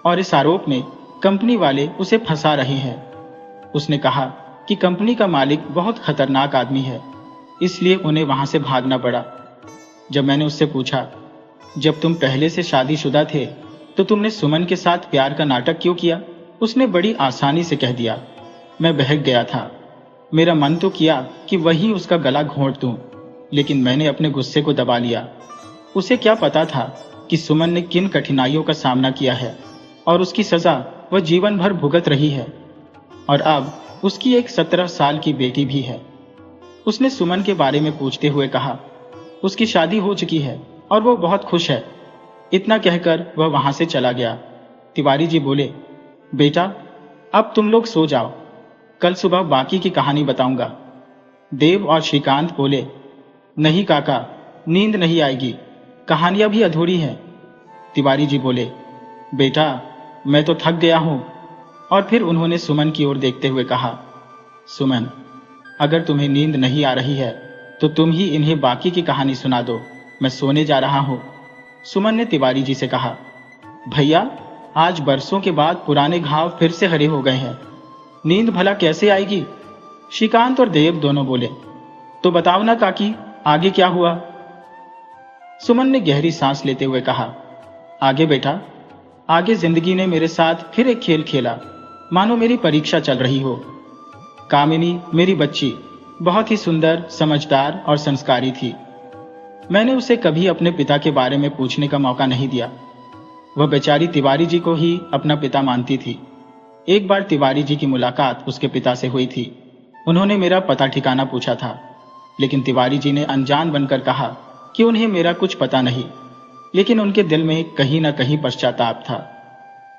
और इस आरोप में कंपनी वाले उसे फंसा रहे हैं। उसने कहा कि कंपनी का मालिक बहुत खतरनाक आदमी है, इसलिए उन्हें वहां से भागना पड़ा। जब मैंने उससे पूछा, जब तुम पहले से शादीशुदा थे तो तुमने सुमन के साथ प्यार का नाटक क्यों किया? उसने बड़ी आसानी से कह दिया। मैं बहक गया था। मेरा मन तो किया कि वहीं उसका गला घोंट दूं, लेकिन मैंने अपने गुस्से को दबा लिया। उसे क्या पता था कि सुमन ने किन कठिनाइयों का सामना किया है और उसकी सजा वह जीवन भर भुगत रही है। और अब उसकी एक 17 साल की बेटी भी है। उसने सुमन के बारे में पूछते हुए कहा, उसकी शादी हो चुकी है और वो बहुत खुश है। इतना कहकर वह वहां से चला गया। तिवारी जी बोले, बेटा, अब तुम लोग सो जाओ, कल सुबह बाकी की कहानी बताऊंगा। देव और श्रीकांत बोले, नहीं काका, नींद नहीं आएगी, कहानियां भी अधूरी हैं। तिवारी जी बोले, बेटा, मैं तो थक गया हूं। और फिर उन्होंने सुमन की ओर देखते हुए कहा, सुमन, अगर तुम्हें नींद नहीं आ रही है तो तुम ही इन्हें बाकी की कहानी सुना दो, मैं सोने जा रहा हूं। सुमन ने तिवारी जी से कहा, भैया, आज बरसों के बाद पुराने घाव फिर से हरे हो गए हैं, नींद भला कैसे आएगी? श्रीकांत और देव दोनों बोले, तो बताओ ना काकी, आगे क्या हुआ? सुमन ने गहरी सांस लेते हुए कहा, आगे बेटा, आगे जिंदगी ने मेरे साथ फिर एक खेल खेला, मानो मेरी परीक्षा चल रही हो। कामिनी मेरी बच्ची बहुत ही सुंदर, समझदार और संस्कारी थी। मैंने उसे कभी अपने पिता के बारे में पूछने का मौका नहीं दिया। वह बेचारी तिवारी जी को ही अपना पिता मानती थी। एक बार तिवारी जी की मुलाकात उसके पिता से हुई थी। उन्होंने मेरा पता ठिकाना पूछा था, लेकिन तिवारी जी ने अनजान बनकर कहा कि उन्हें मेरा कुछ पता नहीं, लेकिन उनके दिल में कहीं न कहीं पश्चाताप था।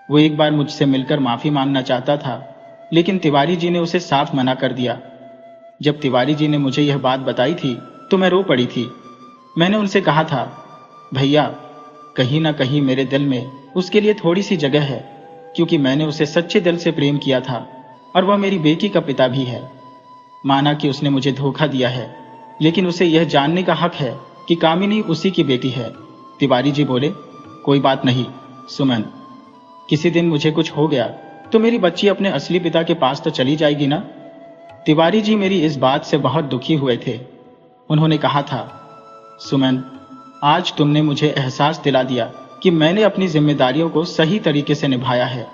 वो एक बार मुझसे मिलकर माफी मांगना चाहता था, लेकिन तिवारी जी ने उसे साफ मना कर दिया। जब तिवारी जी ने मुझे यह बात बताई थी तो मैं रो पड़ी थी। मैंने उनसे कहा था, भैया, कहीं ना कहीं मेरे दिल में उसके लिए थोड़ी सी जगह है, क्योंकि मैंने उसे सच्चे दिल से प्रेम किया था और वह मेरी बेटी का पिता भी है। माना कि उसने मुझे धोखा दिया है, लेकिन उसे यह जानने का हक है कि कामिनी उसी की बेटी है। तिवारी जी बोले, कोई बात नहीं सुमन, किसी दिन मुझे कुछ हो गया तो मेरी बच्ची अपने असली पिता के पास तो चली जाएगी ना। तिवारी जी मेरी इस बात से बहुत दुखी हुए थे। उन्होंने कहा था, सुमन, आज तुमने मुझे एहसास दिला दिया कि मैंने अपनी जिम्मेदारियों को सही तरीके से निभाया है।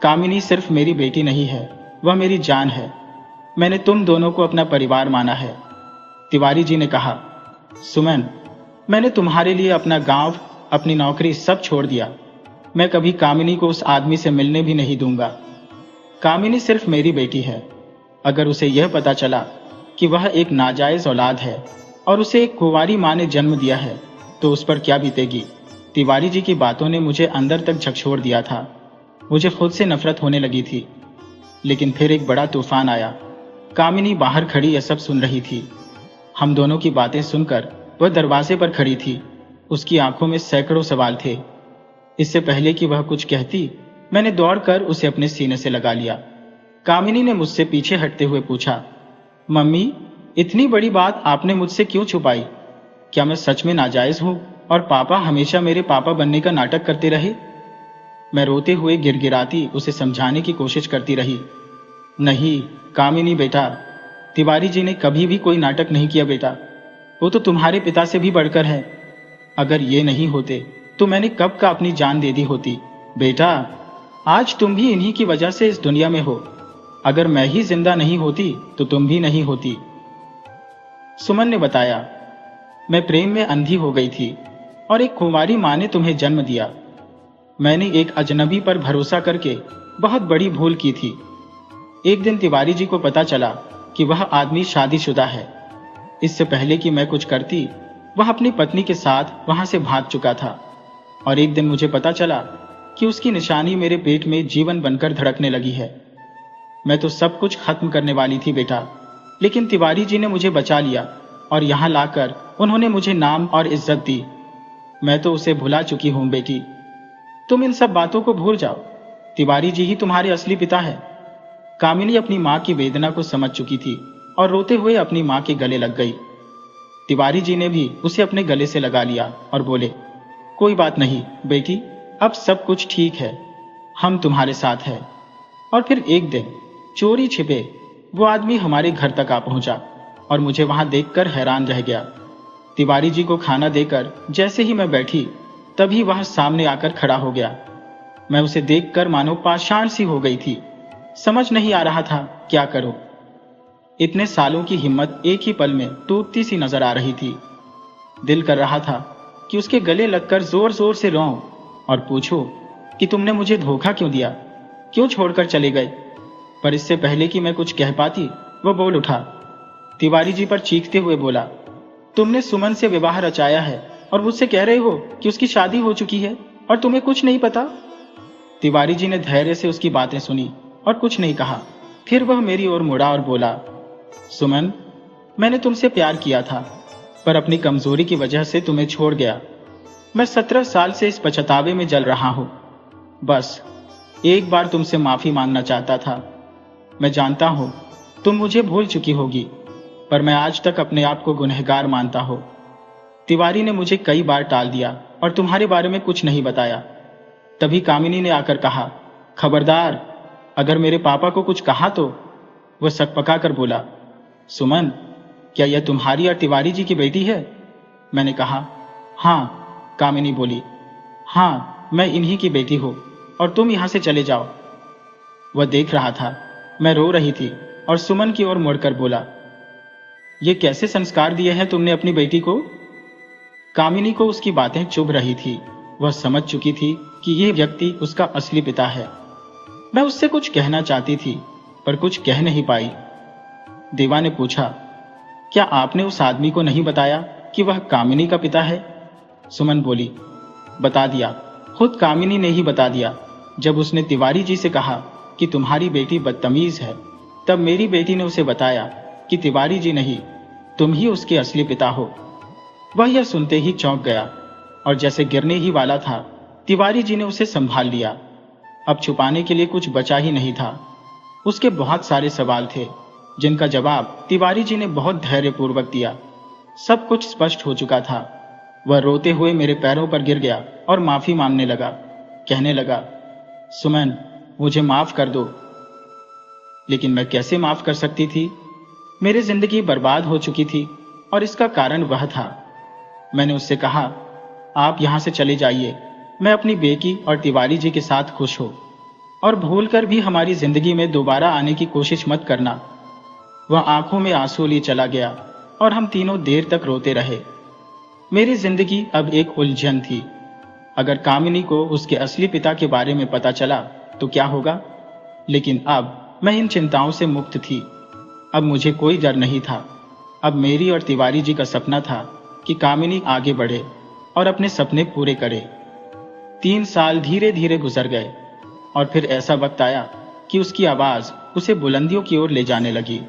कामिनी सिर्फ मेरी बेटी नहीं है, वह मेरी जान है। मैंने तुम दोनों को अपना परिवार माना है। तिवारी जी ने कहा, सुमन, मैंने तुम्हारे लिए अपना गांव, अपनी नौकरी सब छोड़ दिया। मैं कभी कामिनी को उस आदमी से मिलने भी नहीं दूंगा। कामिनी सिर्फ मेरी बेटी है। अगर उसे यह पता चला कि वह एक नाजायज औलाद है और उसे एक कुंवारी मां ने जन्म दिया है तो उस पर क्या बीतेगी। तिवारी जी की बातों ने मुझे अंदर तक झकझोर दिया था। मुझे खुद से नफरत होने लगी थी। लेकिन फिर एक बड़ा तूफान आया। कामिनी बाहर खड़ी यह सब सुन रही थी। हम दोनों की बातें सुनकर वह दरवाजे पर खड़ी थी। उसकी आंखों में सैकड़ों सवाल थे। इससे पहले कि वह कुछ कहती, मैंने दौड़कर उसे अपने सीने से लगा लिया। कामिनी ने मुझसे पीछे हटते हुए पूछा, मम्मी, इतनी बड़ी बात आपने मुझसे क्यों छुपाई? क्या मैं सच में नाजायज हूं और पापा हमेशा मेरे पापा बनने का नाटक करते रहे? मैं रोते हुए गिड़गिड़ाती उसे समझाने की कोशिश करती रही। नहीं कामिनी बेटा, तिवारी जी ने कभी भी कोई नाटक नहीं किया बेटा। वो तो तुम्हारे पिता से भी बढ़कर है। अगर ये नहीं होते तो मैंने कब का अपनी जान दे दी होती। बेटा, आज तुम भी इन्हीं की वजह से इस दुनिया में हो। अगर मैं ही जिंदा नहीं होती तो तुम भी नहीं होती। सुमन ने बताया, मैं प्रेम में अंधी हो गई थी और एक कुंवारी मां ने तुम्हें जन्म दिया। मैंने एक अजनबी पर भरोसा करके बहुत बड़ी भूल की थी। एक दिन तिवारी जी को पता चला कि वह आदमी शादीशुदा है। इससे पहले कि मैं कुछ करती, वह अपनी पत्नी के साथ वहां से भाग चुका था। और एक दिन मुझे पता चला कि उसकी निशानी मेरे पेट में जीवन बनकर धड़कने लगी है। मैं तो सब कुछ खत्म करने वाली थी बेटा, लेकिन तिवारी जी ने मुझे बचा लिया और यहाँ लाकर उन्होंने मुझे नाम और इज्जत दी। मैं तो उसे भुला चुकी हूं बेटी। तुम इन सब बातों को भूल जाओ। तिवारी जी ही तुम्हारे असली पिता है। कामिनी अपनी मां की वेदना को समझ चुकी थी और रोते हुए अपनी मां के गले लग गई। तिवारी जी ने भी उसे अपने गले से लगा लिया और बोले, कोई बात नहीं बेटी, अब सब कुछ ठीक है, हम तुम्हारे साथ हैं। और फिर एक दिन चोरी छिपे वो आदमी हमारे घर तक आ पहुंचा और मुझे वहां देखकर हैरान रह गया। तिवारी जी को खाना देकर जैसे ही मैं बैठी, तभी वह सामने आकर खड़ा हो गया। मैं उसे देखकर मानो पाषाण सी हो गई थी। समझ नहीं आ रहा था क्या करूं। इतने सालों की हिम्मत एक ही पल में टूटती सी नजर आ रही थी। दिल कर रहा था कि उसके गले लगकर जोर जोर से रोऊं और पूछूं कि तुमने मुझे धोखा क्यों दिया, क्यों छोड़कर चले गए। पर इससे पहले कि मैं कुछ कह पाती, वह बोल उठा। तिवारी जी पर चीखते हुए बोला, तुमने सुमन से विवाह रचाया है और मुझसे कह रहे हो कि उसकी शादी हो चुकी है और तुम्हें कुछ नहीं पता। तिवारी जी ने धैर्य से उसकी बातें सुनी और कुछ नहीं कहा। फिर वह मेरी ओर मुड़ा और बोला, सुमन, मैंने तुमसे प्यार किया था, पर अपनी कमजोरी की वजह से तुम्हें छोड़ गया। मैं 17 साल से इस पछतावे में जल रहा हूं। बस एक बार तुमसे माफी मांगना चाहता था। मैं जानता हूं तुम मुझे भूल चुकी होगी, पर मैं आज तक अपने आप को गुनहगार मानता हूं। तिवारी ने मुझे कई बार टाल दिया और तुम्हारे बारे में कुछ नहीं बताया। तभी कामिनी ने आकर कहा, खबरदार, अगर मेरे पापा को कुछ कहा तो। वह सकपका कर बोला, सुमन, क्या यह तुम्हारी और तिवारी जी की बेटी है? मैंने कहा, हाँ। कामिनी बोली, हाँ, मैं इन्हीं की बेटी हूं और तुम यहां से चले जाओ। वह देख रहा था मैं रो रही थी और सुमन की ओर मुड़कर बोला, ये कैसे संस्कार दिए हैं तुमने अपनी बेटी को? कामिनी को उसकी बातें चुभ रही थी। वह समझ चुकी थी कि यह व्यक्ति उसका असली पिता है। मैं उससे कुछ कहना चाहती थी पर कुछ कह नहीं पाई। देवा ने पूछा, क्या आपने उस आदमी को नहीं बताया कि वह कामिनी का पिता है? सुमन बोली, बता दिया, खुद कामिनी ने ही बता दिया। जब उसने तिवारी जी से कहा कि तुम्हारी बेटी बदतमीज है, तब मेरी बेटी ने उसे बताया कि तिवारी जी नहीं, तुम ही उसके असली पिता हो। वह यह सुनते ही चौंक गया और जैसे गिरने ही वाला था, तिवारी जी ने उसे संभाल लिया। अब छुपाने के लिए कुछ बचा ही नहीं था। उसके बहुत सारे सवाल थे जिनका जवाब तिवारी जी ने बहुत धैर्यपूर्वक दिया। सब कुछ स्पष्ट हो चुका था। वह रोते हुए मेरे पैरों पर गिर गया और माफी मांगने लगा। कहने लगा, सुमन, मुझे माफ कर दो। लेकिन मैं कैसे माफ कर सकती थी? मेरी जिंदगी बर्बाद हो चुकी थी और इसका कारण वह था। मैंने उससे कहा, आप यहां से चले जाइए, मैं अपनी बेटी और तिवारी जी के साथ खुश हूं और भूलकर भी हमारी जिंदगी में दोबारा आने की कोशिश मत करना। वह आंखों में आंसू लिए चला गया और हम तीनों देर तक रोते रहे। मेरी जिंदगी अब एक उलझन थी। अगर कामिनी को उसके असली पिता के बारे में पता चला तो क्या होगा? लेकिन अब मैं इन चिंताओं से मुक्त थी। अब मुझे कोई डर नहीं था। अब मेरी और तिवारी जी का सपना था कि कामिनी आगे बढ़े और अपने सपने पूरे करे। 3 साल धीरे धीरे गुजर गए और फिर ऐसा वक्त आया कि उसकी आवाज उसे बुलंदियों की ओर ले जाने लगी।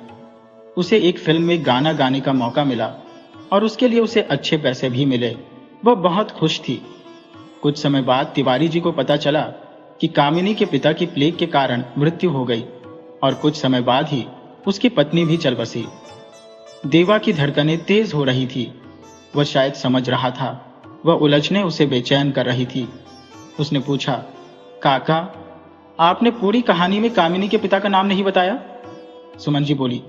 उसे एक फिल्म में गाना गाने का मौका मिला और उसके लिए उसे अच्छे पैसे भी मिले। वह बहुत खुश थी। कुछ समय बाद तिवारी जी को पता चला कि कामिनी के पिता की प्लेग के कारण मृत्यु हो गई और कुछ समय बाद ही उसकी पत्नी भी चल बसी। देवा की धड़कनें तेज हो रही थी। वह शायद समझ रहा था। वह उलझने उसे बेचैन कर रही थी। उसने पूछा, काका, आपने पूरी कहानी में कामिनी के पिता का नाम नहीं बताया? सुमन जी बोली,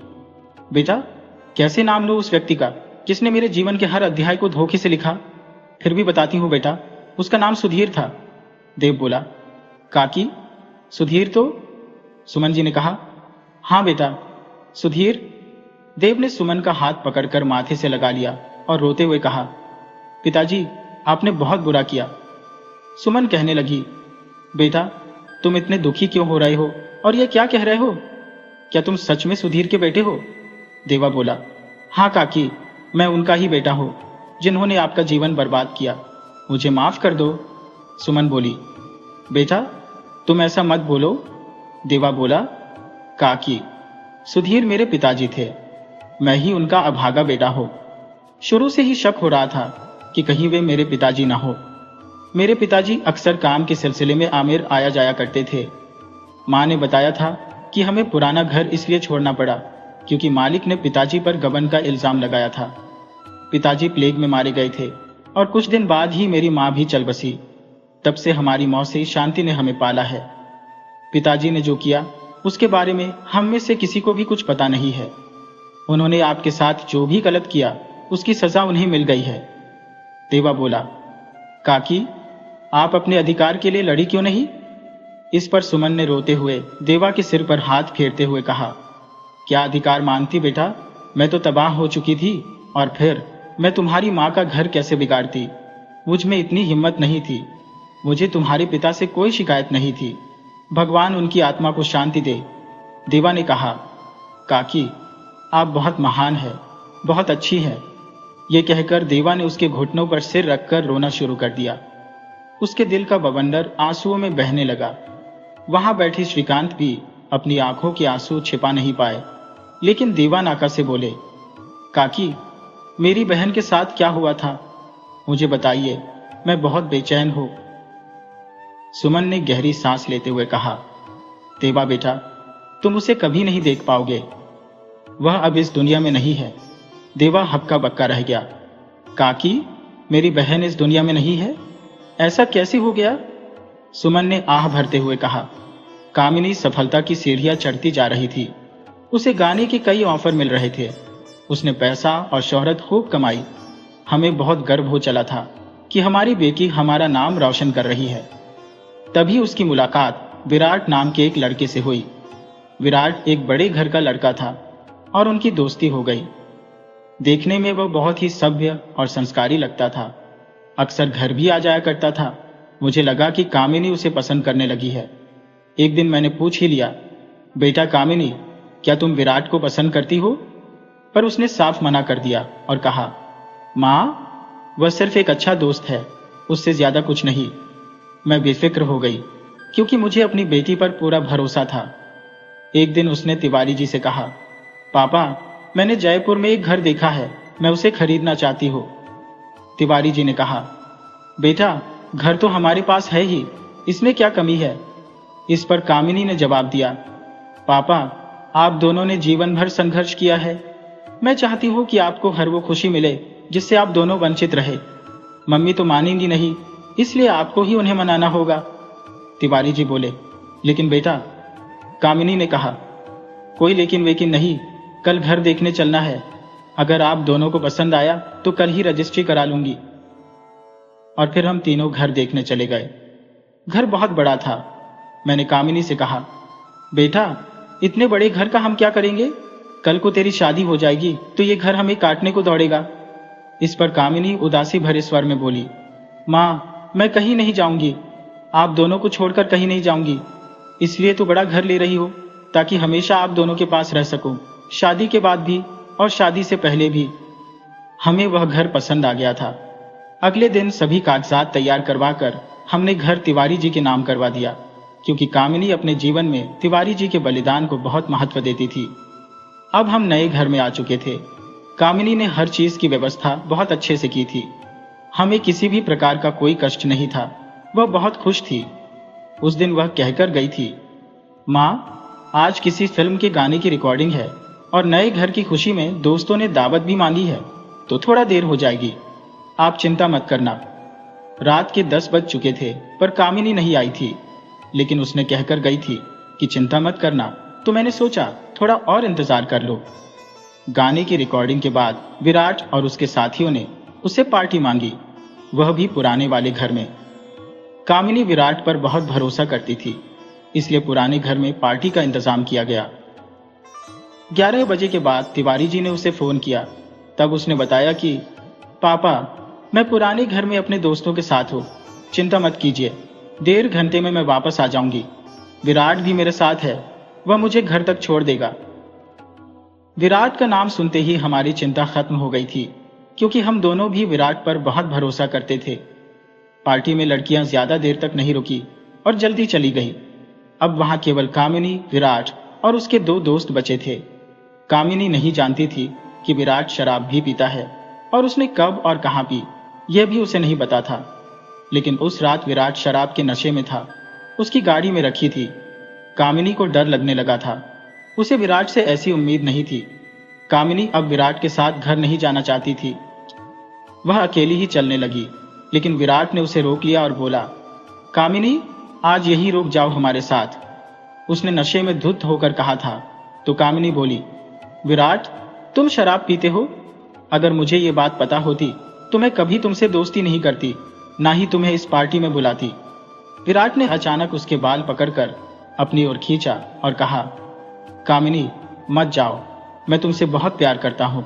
बेटा, कैसे नाम लो उस व्यक्ति का जिसने मेरे जीवन के हर अध्याय को धोखे से लिखा? फिर भी बताती हूं बेटा, उसका नाम सुधीर था। देव बोला, काकी, सुधीर तो? सुमन जी ने कहा, हां बेटा, सुधीर। देव ने सुमन का हाथ पकड़कर माथे से लगा लिया और रोते हुए कहा, पिताजी, आपने बहुत बुरा किया। सुमन कहने लगी, बेटा, तुम इतने दुखी क्यों हो रहे हो और यह क्या कह रहे हो? क्या तुम सच में सुधीर के बेटे हो? देवा बोला, हाँ काकी, मैं उनका ही बेटा हूं जिन्होंने आपका जीवन बर्बाद किया। मुझे माफ कर दो। सुमन बोली, बेटा, तुम ऐसा मत बोलो। देवा बोला, काकी, सुधीर मेरे पिताजी थे, मैं ही उनका अभागा बेटा हूं। शुरू से ही शक हो रहा था कि कहीं वे मेरे पिताजी ना हो। मेरे पिताजी अक्सर काम के सिलसिले में आमेर आया जाया करते थे। मां ने बताया था कि हमें पुराना घर इसलिए छोड़ना पड़ा क्योंकि मालिक ने पिताजी पर गबन का इल्जाम लगाया था। पिताजी प्लेग में मारे गए थे और कुछ दिन बाद ही मेरी मां भी चल बसी। तब से हमारी मौसी शांति ने हमें पाला है। पिताजी ने जो किया उसके बारे में हम में से किसी को भी कुछ पता नहीं है। उन्होंने आपके साथ जो भी गलत किया उसकी सजा उन्हें मिल गई है। देवा बोला, काकी, आप अपने अधिकार के लिए लड़ी क्यों नहीं? इस पर सुमन ने रोते हुए देवा के सिर पर हाथ फेरते हुए कहा, क्या अधिकार मांगती बेटा? मैं तो तबाह हो चुकी थी और फिर मैं तुम्हारी मां का घर कैसे बिगाड़ती? मुझ में इतनी हिम्मत नहीं थी। मुझे तुम्हारे पिता से कोई शिकायत नहीं थी। भगवान उनकी आत्मा को शांति दे। देवा ने कहा, काकी, आप बहुत महान है, बहुत अच्छी है। ये कहकर देवा ने उसके घुटनों पर सिर रखकर रोना शुरू कर दिया। उसके दिल का बवंडर आंसुओं में बहने लगा। वहां बैठी श्रीकांत भी अपनी आंखों के आंसू छिपा नहीं पाए, लेकिन देवा नाका से बोले, काकी, मेरी बहन के साथ क्या हुआ था? मुझे बताइए, मैं बहुत बेचैन हूं। सुमन ने गहरी सांस लेते हुए कहा, देवा बेटा, तुम उसे कभी नहीं देख पाओगे। वह अब इस दुनिया में नहीं है। देवा हक्का बक्का रह गया। काकी, मेरी बहन इस दुनिया में नहीं है? ऐसा कैसे हो गया? सुमन ने आह भरते हुए कहा। कामिनी सफलता की सीढ़ियां चढ़ती जा रही थी। उसे गाने के कई ऑफर मिल रहे थे। उसने पैसा और शोहरत खूब कमाई। हमें बहुत गर्व हो चला था कि हमारी बेटी हमारा नाम रोशन कर रही है। तभी उसकी मुलाकात विराट नाम के एक लड़के से हुई। विराट एक बड़े घर का लड़का था और उनकी दोस्ती हो गई। देखने में वह बहुत ही सभ्य और संस्कारी लगता था। अक्सर घर भी आ जाया करता था। मुझे लगा कि कामिनी उसे पसंद करने लगी है। एक दिन मैंने पूछ ही लिया, बेटा कामिनी, क्या तुम विराट को पसंद करती हो? पर उसने साफ मना कर दिया और कहा, माँ, वह सिर्फ एक अच्छा दोस्त है, उससे ज्यादा कुछ नहीं। मैं बेफिक्र हो गई क्योंकि मुझे अपनी बेटी पर पूरा भरोसा था। एक दिन उसने तिवारी जी से कहा, पापा, मैंने जयपुर में एक घर देखा है, मैं उसे खरीदना चाहती हूँ। तिवारी जी ने कहा, बेटा, घर तो हमारे पास है ही, इसमें क्या कमी है? इस पर कामिनी ने जवाब दिया, पापा, आप दोनों ने जीवन भर संघर्ष किया है। मैं चाहती हूँ कि आपको हर वो खुशी मिले जिससे आप दोनों वंचित रहे। मम्मी तो मानेंगी नहीं, इसलिए आपको ही उन्हें मनाना होगा। तिवारी जी बोले, लेकिन बेटा, कामिनी ने कहा, कोई लेकिन वेकिन नहीं, कल घर देखने चलना है। अगर आप दोनों को पसंद आया तो कल ही रजिस्ट्री करा लूंगी। और फिर हम तीनों घर देखने चले गए। घर बहुत बड़ा था। मैंने कामिनी से कहा, बेटा, इतने बड़े घर का हम क्या करेंगे? कल को तेरी शादी हो जाएगी तो ये घर हमें काटने को दौड़ेगा। इस पर कामिनी उदासी भरे स्वर में बोली, माँ, मैं कहीं नहीं जाऊंगी, आप दोनों को छोड़कर कहीं नहीं जाऊंगी। इसलिए तो बड़ा घर ले रही हो ताकि हमेशा आप दोनों के पास रह सकूं, शादी के बाद भी और शादी से पहले भी। हमें वह घर पसंद आ गया था। अगले दिन सभी कागजात तैयार करवाकर हमने घर तिवारी जी के नाम करवा दिया, क्योंकि कामिनी अपने जीवन में तिवारी जी के बलिदान को बहुत महत्व देती थी। अब हम नए घर में आ चुके थे। कामिनी ने हर चीज की व्यवस्था बहुत अच्छे से की थी। हमें किसी भी प्रकार का कोई कष्ट नहीं था। वह बहुत खुश थी। उस दिन वह कहकर गई थी, माँ, आज किसी फिल्म के गाने की रिकॉर्डिंग है और नए घर की खुशी में दोस्तों ने दावत भी मांगी है, तो थोड़ा देर हो जाएगी, आप चिंता मत करना। रात के 10 बज चुके थे पर कामिनी नहीं आई थी, लेकिन उसने कहकर गई थी कि चिंता मत करना, तो मैंने सोचा थोड़ा और इंतजार कर लो। गाने की रिकॉर्डिंग के बाद विराट और उसके साथियों ने उससे पार्टी मांगी, वह भी पुराने वाले घर में। कामिनी विराट पर बहुत भरोसा करती थी, इसलिए पुराने घर में पार्टी का इंतजाम किया गया। 11 बजे के बाद तिवारी जी ने उसे फोन किया। तब उसने बताया कि पापा, मैं पुराने घर में अपने दोस्तों के साथ हूँ, चिंता मत कीजिए, 1.5 घंटे में मैं वापस आ जाऊंगी। विराट भी मेरे साथ है, वह मुझे घर तक छोड़ देगा। विराट का नाम सुनते ही हमारी चिंता खत्म हो गई थी, क्योंकि हम दोनों भी विराट पर बहुत भरोसा करते थे। पार्टी में लड़कियां ज्यादा देर तक नहीं रुकी और जल्दी चली गई। अब वहां केवल कामिनी, विराट और उसके 2 दोस्त बचे थे। कामिनी नहीं जानती थी कि विराट शराब भी पीता है और उसने कब और कहां पी, यह भी उसे नहीं पता था। लेकिन उस रात विराट शराब के नशे में था, उसकी गाड़ी में रखी थी। कामिनी को डर लगने लगा था। उसे विराट से ऐसी उम्मीद नहीं थी। कामिनी अब विराट के साथ घर नहीं जाना चाहती थी। वह अकेली ही चलने लगी, लेकिन विराट ने उसे रोक लिया और बोला, कामिनी, आज यहीं रुक जाओ हमारे साथ। उसने नशे में धुत होकर कहा था। तो कामिनी बोली, विराट, तुम शराब पीते हो? अगर मुझे ये बात पता होती तो मैं कभी तुमसे दोस्ती नहीं करती, ना ही तुम्हें इस पार्टी में बुलाती। विराट ने अचानक उसके बाल पकड़कर अपनी ओर खींचा और कहा, कामिनी, मत जाओ, मैं तुमसे बहुत प्यार करता हूं,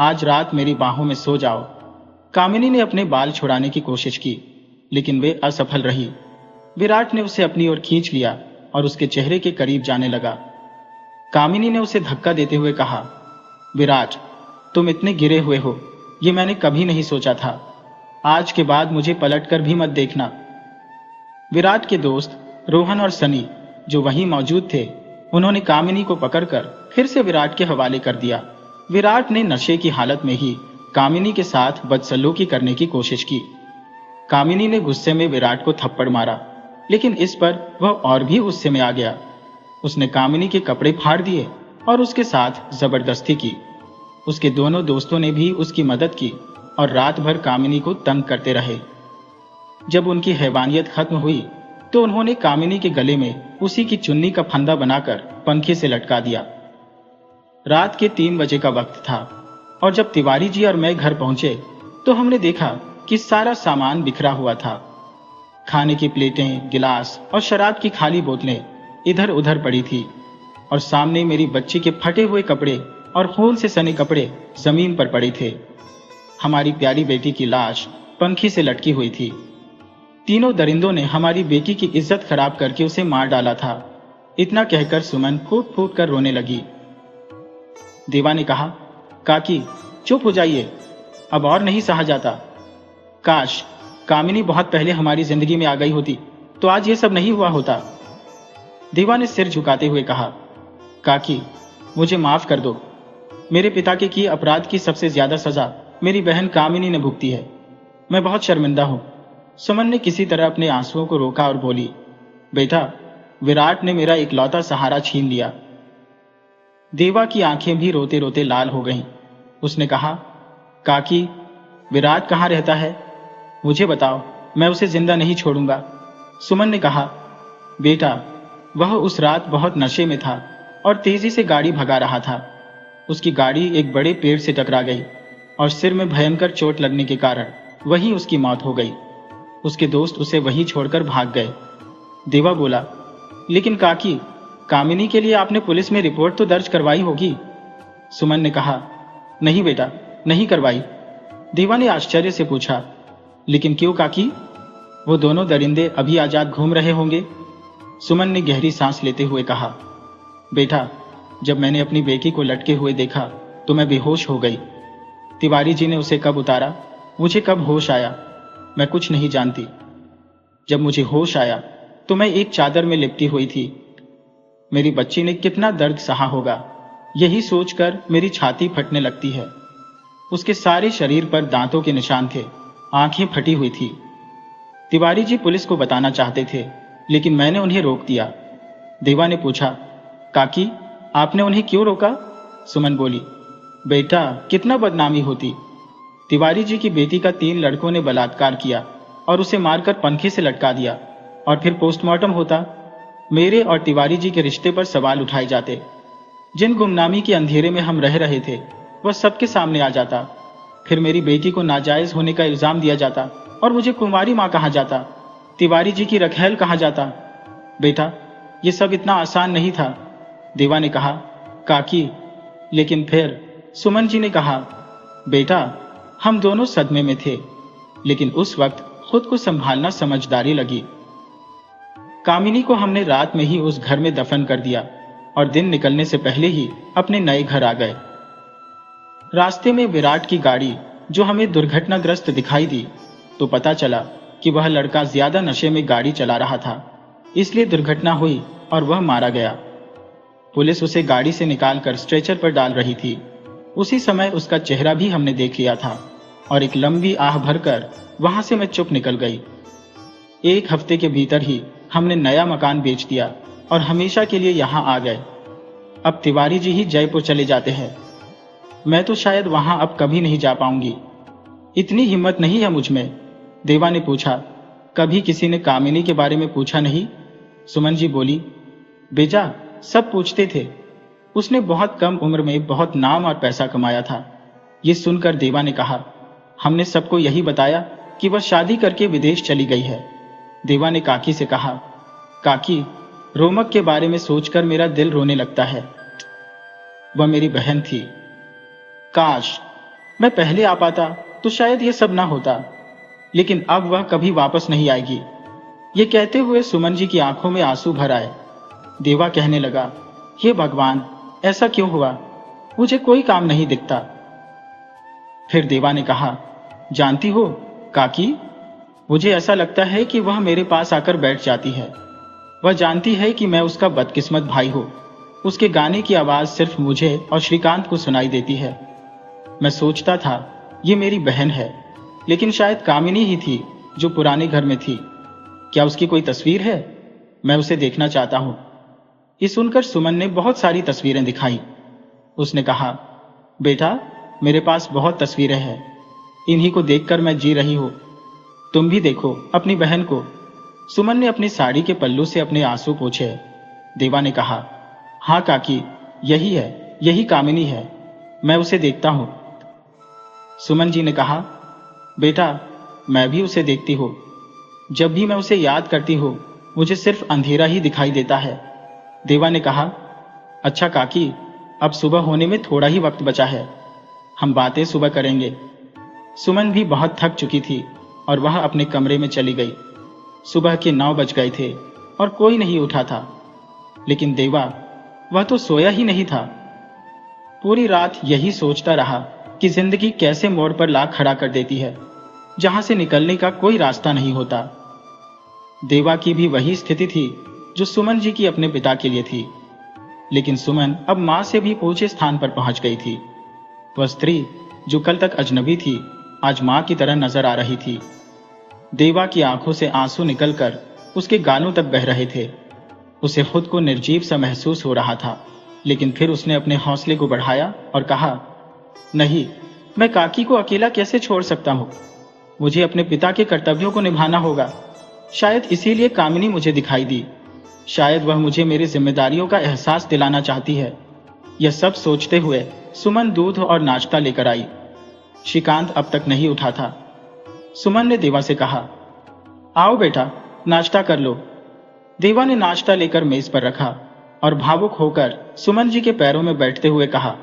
आज रात मेरी बाहों में सो जाओ। कामिनी ने अपने बाल छुड़ाने की कोशिश की, लेकिन वे असफल रही। विराट ने उसे अपनी ओर खींच लिया और उसके चेहरे के करीब जाने लगा। कामिनी ने उसे धक्का देते हुए कहा, विराट, तुम इतने गिरे हुए हो, ये मैंने कभी नहीं सोचा था। आज के बाद मुझे पलटकर भी मत देखना। विराट के दोस्त रोहन और सनी, जो वहीं मौजूद थे, उन्होंने कामिनी को पकड़कर फिर से विराट के हवाले कर दिया। विराट ने नशे की हालत में ही कामिनी के साथ बदसलूकी करने की कोशिश की। कामिनी ने गुस्से में विराट को थप्पड़ मारा, लेकिन इस पर वह और भी गुस्से में आ गया। उसने कामिनी के कपड़े फाड़ दिए और उसके साथ जबरदस्ती की। उसके दोनों दोस्तों ने भी उसकी मदद की और रात भर कामिनी को तंग करते रहे। जब उनकी हैवानियत खत्म हुई तो उन्होंने कामिनी के गले में उसी की चुन्नी का फंदा बनाकर पंखे से लटका दिया। रात के 3 बजे का वक्त था और जब तिवारी जी और मैं घर पहुंचे तो हमने देखा कि सारा सामान बिखरा हुआ था। खाने की प्लेटें, गिलास और शराब की खाली बोतलें इधर उधर पड़ी थी और सामने मेरी बच्ची के फटे हुए कपड़े और खून से सने कपड़े जमीन पर पड़े थे। हमारी प्यारी बेटी की लाश पंखी से लटकी हुई थी। तीनों दरिंदों ने हमारी बेटी की इज्जत खराब करके उसे मार डाला था। इतना कहकर सुमन फूट फूट कर रोने लगी। देवा ने कहा, काकी चुप हो जाइए, अब और नहीं सहा जाता। काश कामिनी बहुत पहले हमारी जिंदगी में आ गई होती तो आज ये सब नहीं हुआ होता। देवा ने सिर झुकाते हुए कहा, काकी मुझे माफ कर दो। मेरे पिता के किए अपराध की सबसे ज्यादा सजा मेरी बहन कामिनी ने भुगती है। मैं बहुत शर्मिंदा हूं। सुमन ने किसी तरह अपने आंसुओं को रोका और बोली, बेटा विराट ने मेरा इकलौता सहारा छीन लिया। देवा की आंखें भी रोते रोते लाल हो गईं। उसने कहा, काकी विराट कहाँ रहता है? मुझे बताओ, मैं उसे जिंदा नहीं छोड़ूंगा। सुमन ने कहा, बेटा वह उस रात बहुत नशे में था और तेजी से गाड़ी भगा रहा था। उसकी गाड़ी एक बड़े पेड़ से टकरा गई और सिर में भयंकर चोट लगने के कारण वहीं उसकी मौत हो गई। उसके दोस्त उसे वहीं छोड़कर भाग गए। देवा बोला, लेकिन काकी कामिनी के लिए आपने पुलिस में रिपोर्ट तो दर्ज करवाई होगी। सुमन ने कहा, नहीं बेटा, नहीं करवाई। देवा ने आश्चर्य से पूछा, लेकिन क्यों काकी? वो दोनों दरिंदे अभी आजाद घूम रहे होंगे। सुमन ने गहरी सांस लेते हुए कहा, बेटा जब मैंने अपनी बेटी को लटके हुए देखा तो मैं बेहोश हो गई। तिवारी जी ने उसे कब उतारा, मुझे कब होश आया, मैं कुछ नहीं जानती। जब मुझे होश आया तो मैं एक चादर में लिपटी हुई थी। मेरी बच्ची ने कितना दर्द सहा होगा, यही सोचकर मेरी छाती फटने लगती है। उसके सारे शरीर पर दांतों के निशान थे, आंखें फटी हुई थी। तिवारी जी पुलिस को बताना चाहते थे, लेकिन मैंने उन्हें रोक दिया। देवा ने पूछा, काकी आपने उन्हें क्यों रोका? सुमन बोली, बेटा कितना बदनामी होती। तिवारी जी की बेटी का 3 लड़कों ने बलात्कार किया और उसे मारकर पंखे से लटका दिया, और फिर पोस्टमार्टम होता। मेरे और तिवारी जी के रिश्ते पर सवाल उठाए जाते। जिन गुमनामी के अंधेरे में हम रह रहे थे वह सबके सामने आ जाता। फिर मेरी बेटी को नाजायज होने का इल्जाम दिया जाता और मुझे कुंवारी मां कहा जाता, तिवारी जी की रखैल कहा जाता। बेटा ये सब इतना आसान नहीं था। देवा ने कहा, काकी लेकिन फिर? सुमन जी ने कहा, बेटा हम दोनों सदमे में थे, लेकिन उस वक्त खुद को संभालना समझदारी लगी। कामिनी को हमने रात में ही उस घर में दफन कर दिया और दिन निकलने से पहले ही अपने नए घर आ गए। रास्ते में विराट की गाड़ी जो हमें दुर्घटनाग्रस्त दिखाई दी तो पता चला कि वह लड़का ज्यादा नशे में गाड़ी चला रहा था, इसलिए दुर्घटना हुई और वह मारा गया। पुलिस उसे गाड़ी से निकालकर स्ट्रेचर पर डाल रही थी। उसी समय उसका चेहरा भी हमने देख लिया था और एक लंबी आह भरकर वहां से मैं चुप निकल गई। 1 हफ्ते के भीतर ही हमने नया मकान बेच दिया और हमेशा के लिए यहां आ गए। अब तिवारी जी ही जयपुर चले जाते हैं। मैं तो शायद वहां अब कभी नहीं जा पाऊंगी। इतनी हिम्मत नहीं है मुझ में। देवा ने पूछा, कभी किसी ने कामिनी के बारे में पूछा नहीं? सुमन जी बोली, बेजा सब पूछते थे। उसने बहुत कम उम्र में बहुत नाम और पैसा कमाया था। ये सुनकर देवा ने कहा, हमने सबको यही बताया कि वह शादी करके विदेश चली गई है। देवा ने काकी से कहा, काकी रोमक के बारे में सोचकर मेरा दिल रोने लगता है। वह मेरी बहन थी। काश मैं पहले आ पाता तो शायद यह सब ना होता, लेकिन अब वह कभी वापस नहीं आएगी। ये कहते हुए सुमन जी की आंखों में आंसू भर आए। देवा कहने लगा, हे भगवान ऐसा क्यों हुआ? मुझे कोई काम नहीं दिखता। फिर देवा ने कहा, जानती हो काकी, मुझे ऐसा लगता है कि वह मेरे पास आकर बैठ जाती है। वह जानती है कि मैं उसका बदकिस्मत भाई हूं। उसके गाने की आवाज सिर्फ मुझे और श्रीकांत को सुनाई देती है। मैं सोचता था ये मेरी बहन है, लेकिन शायद कामिनी ही थी जो पुराने घर में थी। क्या उसकी कोई तस्वीर है? मैं उसे देखना चाहता हूं। ये सुनकर सुमन ने बहुत सारी तस्वीरें दिखाई। उसने कहा, बेटा मेरे पास बहुत तस्वीरें हैं, इन्हीं को देखकर मैं जी रही हूं। तुम भी देखो अपनी बहन को। सुमन ने अपनी साड़ी के पल्लू से अपने आंसू पोंछे। देवा ने कहा, हाँ काकी यही है, यही कामिनी है, मैं उसे देखता हूं। सुमन जी ने कहा, बेटा मैं भी उसे देखती हूं। जब भी मैं उसे याद करती हूं मुझे सिर्फ अंधेरा ही दिखाई देता है। देवा ने कहा, अच्छा काकी अब सुबह होने में थोड़ा ही वक्त बचा है, हम बातें सुबह करेंगे। सुमन भी बहुत थक चुकी थी और वह अपने कमरे में चली गई। सुबह के 9 बज गए थे और कोई नहीं उठा था। लेकिन देवा, वह तो सोया ही नहीं था। पूरी रात यही सोचता रहा कि जिंदगी कैसे मोड़ पर ला खड़ा कर देती है, जहां से निकलने का कोई रास्ता नहीं होता। देवा की भी वही स्थिति थी जो सुमन जी की अपने पिता के लिए थी, लेकिन सुमन अब मां से भी ऊंचे स्थान पर पहुंच गई थी। वह स्त्री जो कल तक अजनबी थी, आज मां की तरह नजर आ रही थी। देवा की आंखों से आंसू निकलकर उसके गालों तक बह रहे थे। उसे खुद को निर्जीव सा महसूस हो रहा था, लेकिन फिर उसने अपने हौसले को बढ़ाया और कहा, नहीं, मैं काकी को अकेला कैसे छोड़ सकता हूं? मुझे अपने पिता के कर्तव्यों को निभाना होगा। शायद इसीलिए कामिनी मुझे दिखाई दी। शायद वह मुझे मेरी जिम्मेदारियों का एहसास दिलाना चाहती है। यह सब सोचते हुए सुमन दूध और नाश्ता लेकर आई। श्रीकांत अब तक नहीं उठा था। सुमन ने देवा से कहा, आओ बेटा, नाश्ता कर लो। देवा ने नाश्ता लेकर मेज पर रखा और भावुक होकर सुमन जी के पैरों में बैठते हुए कहा,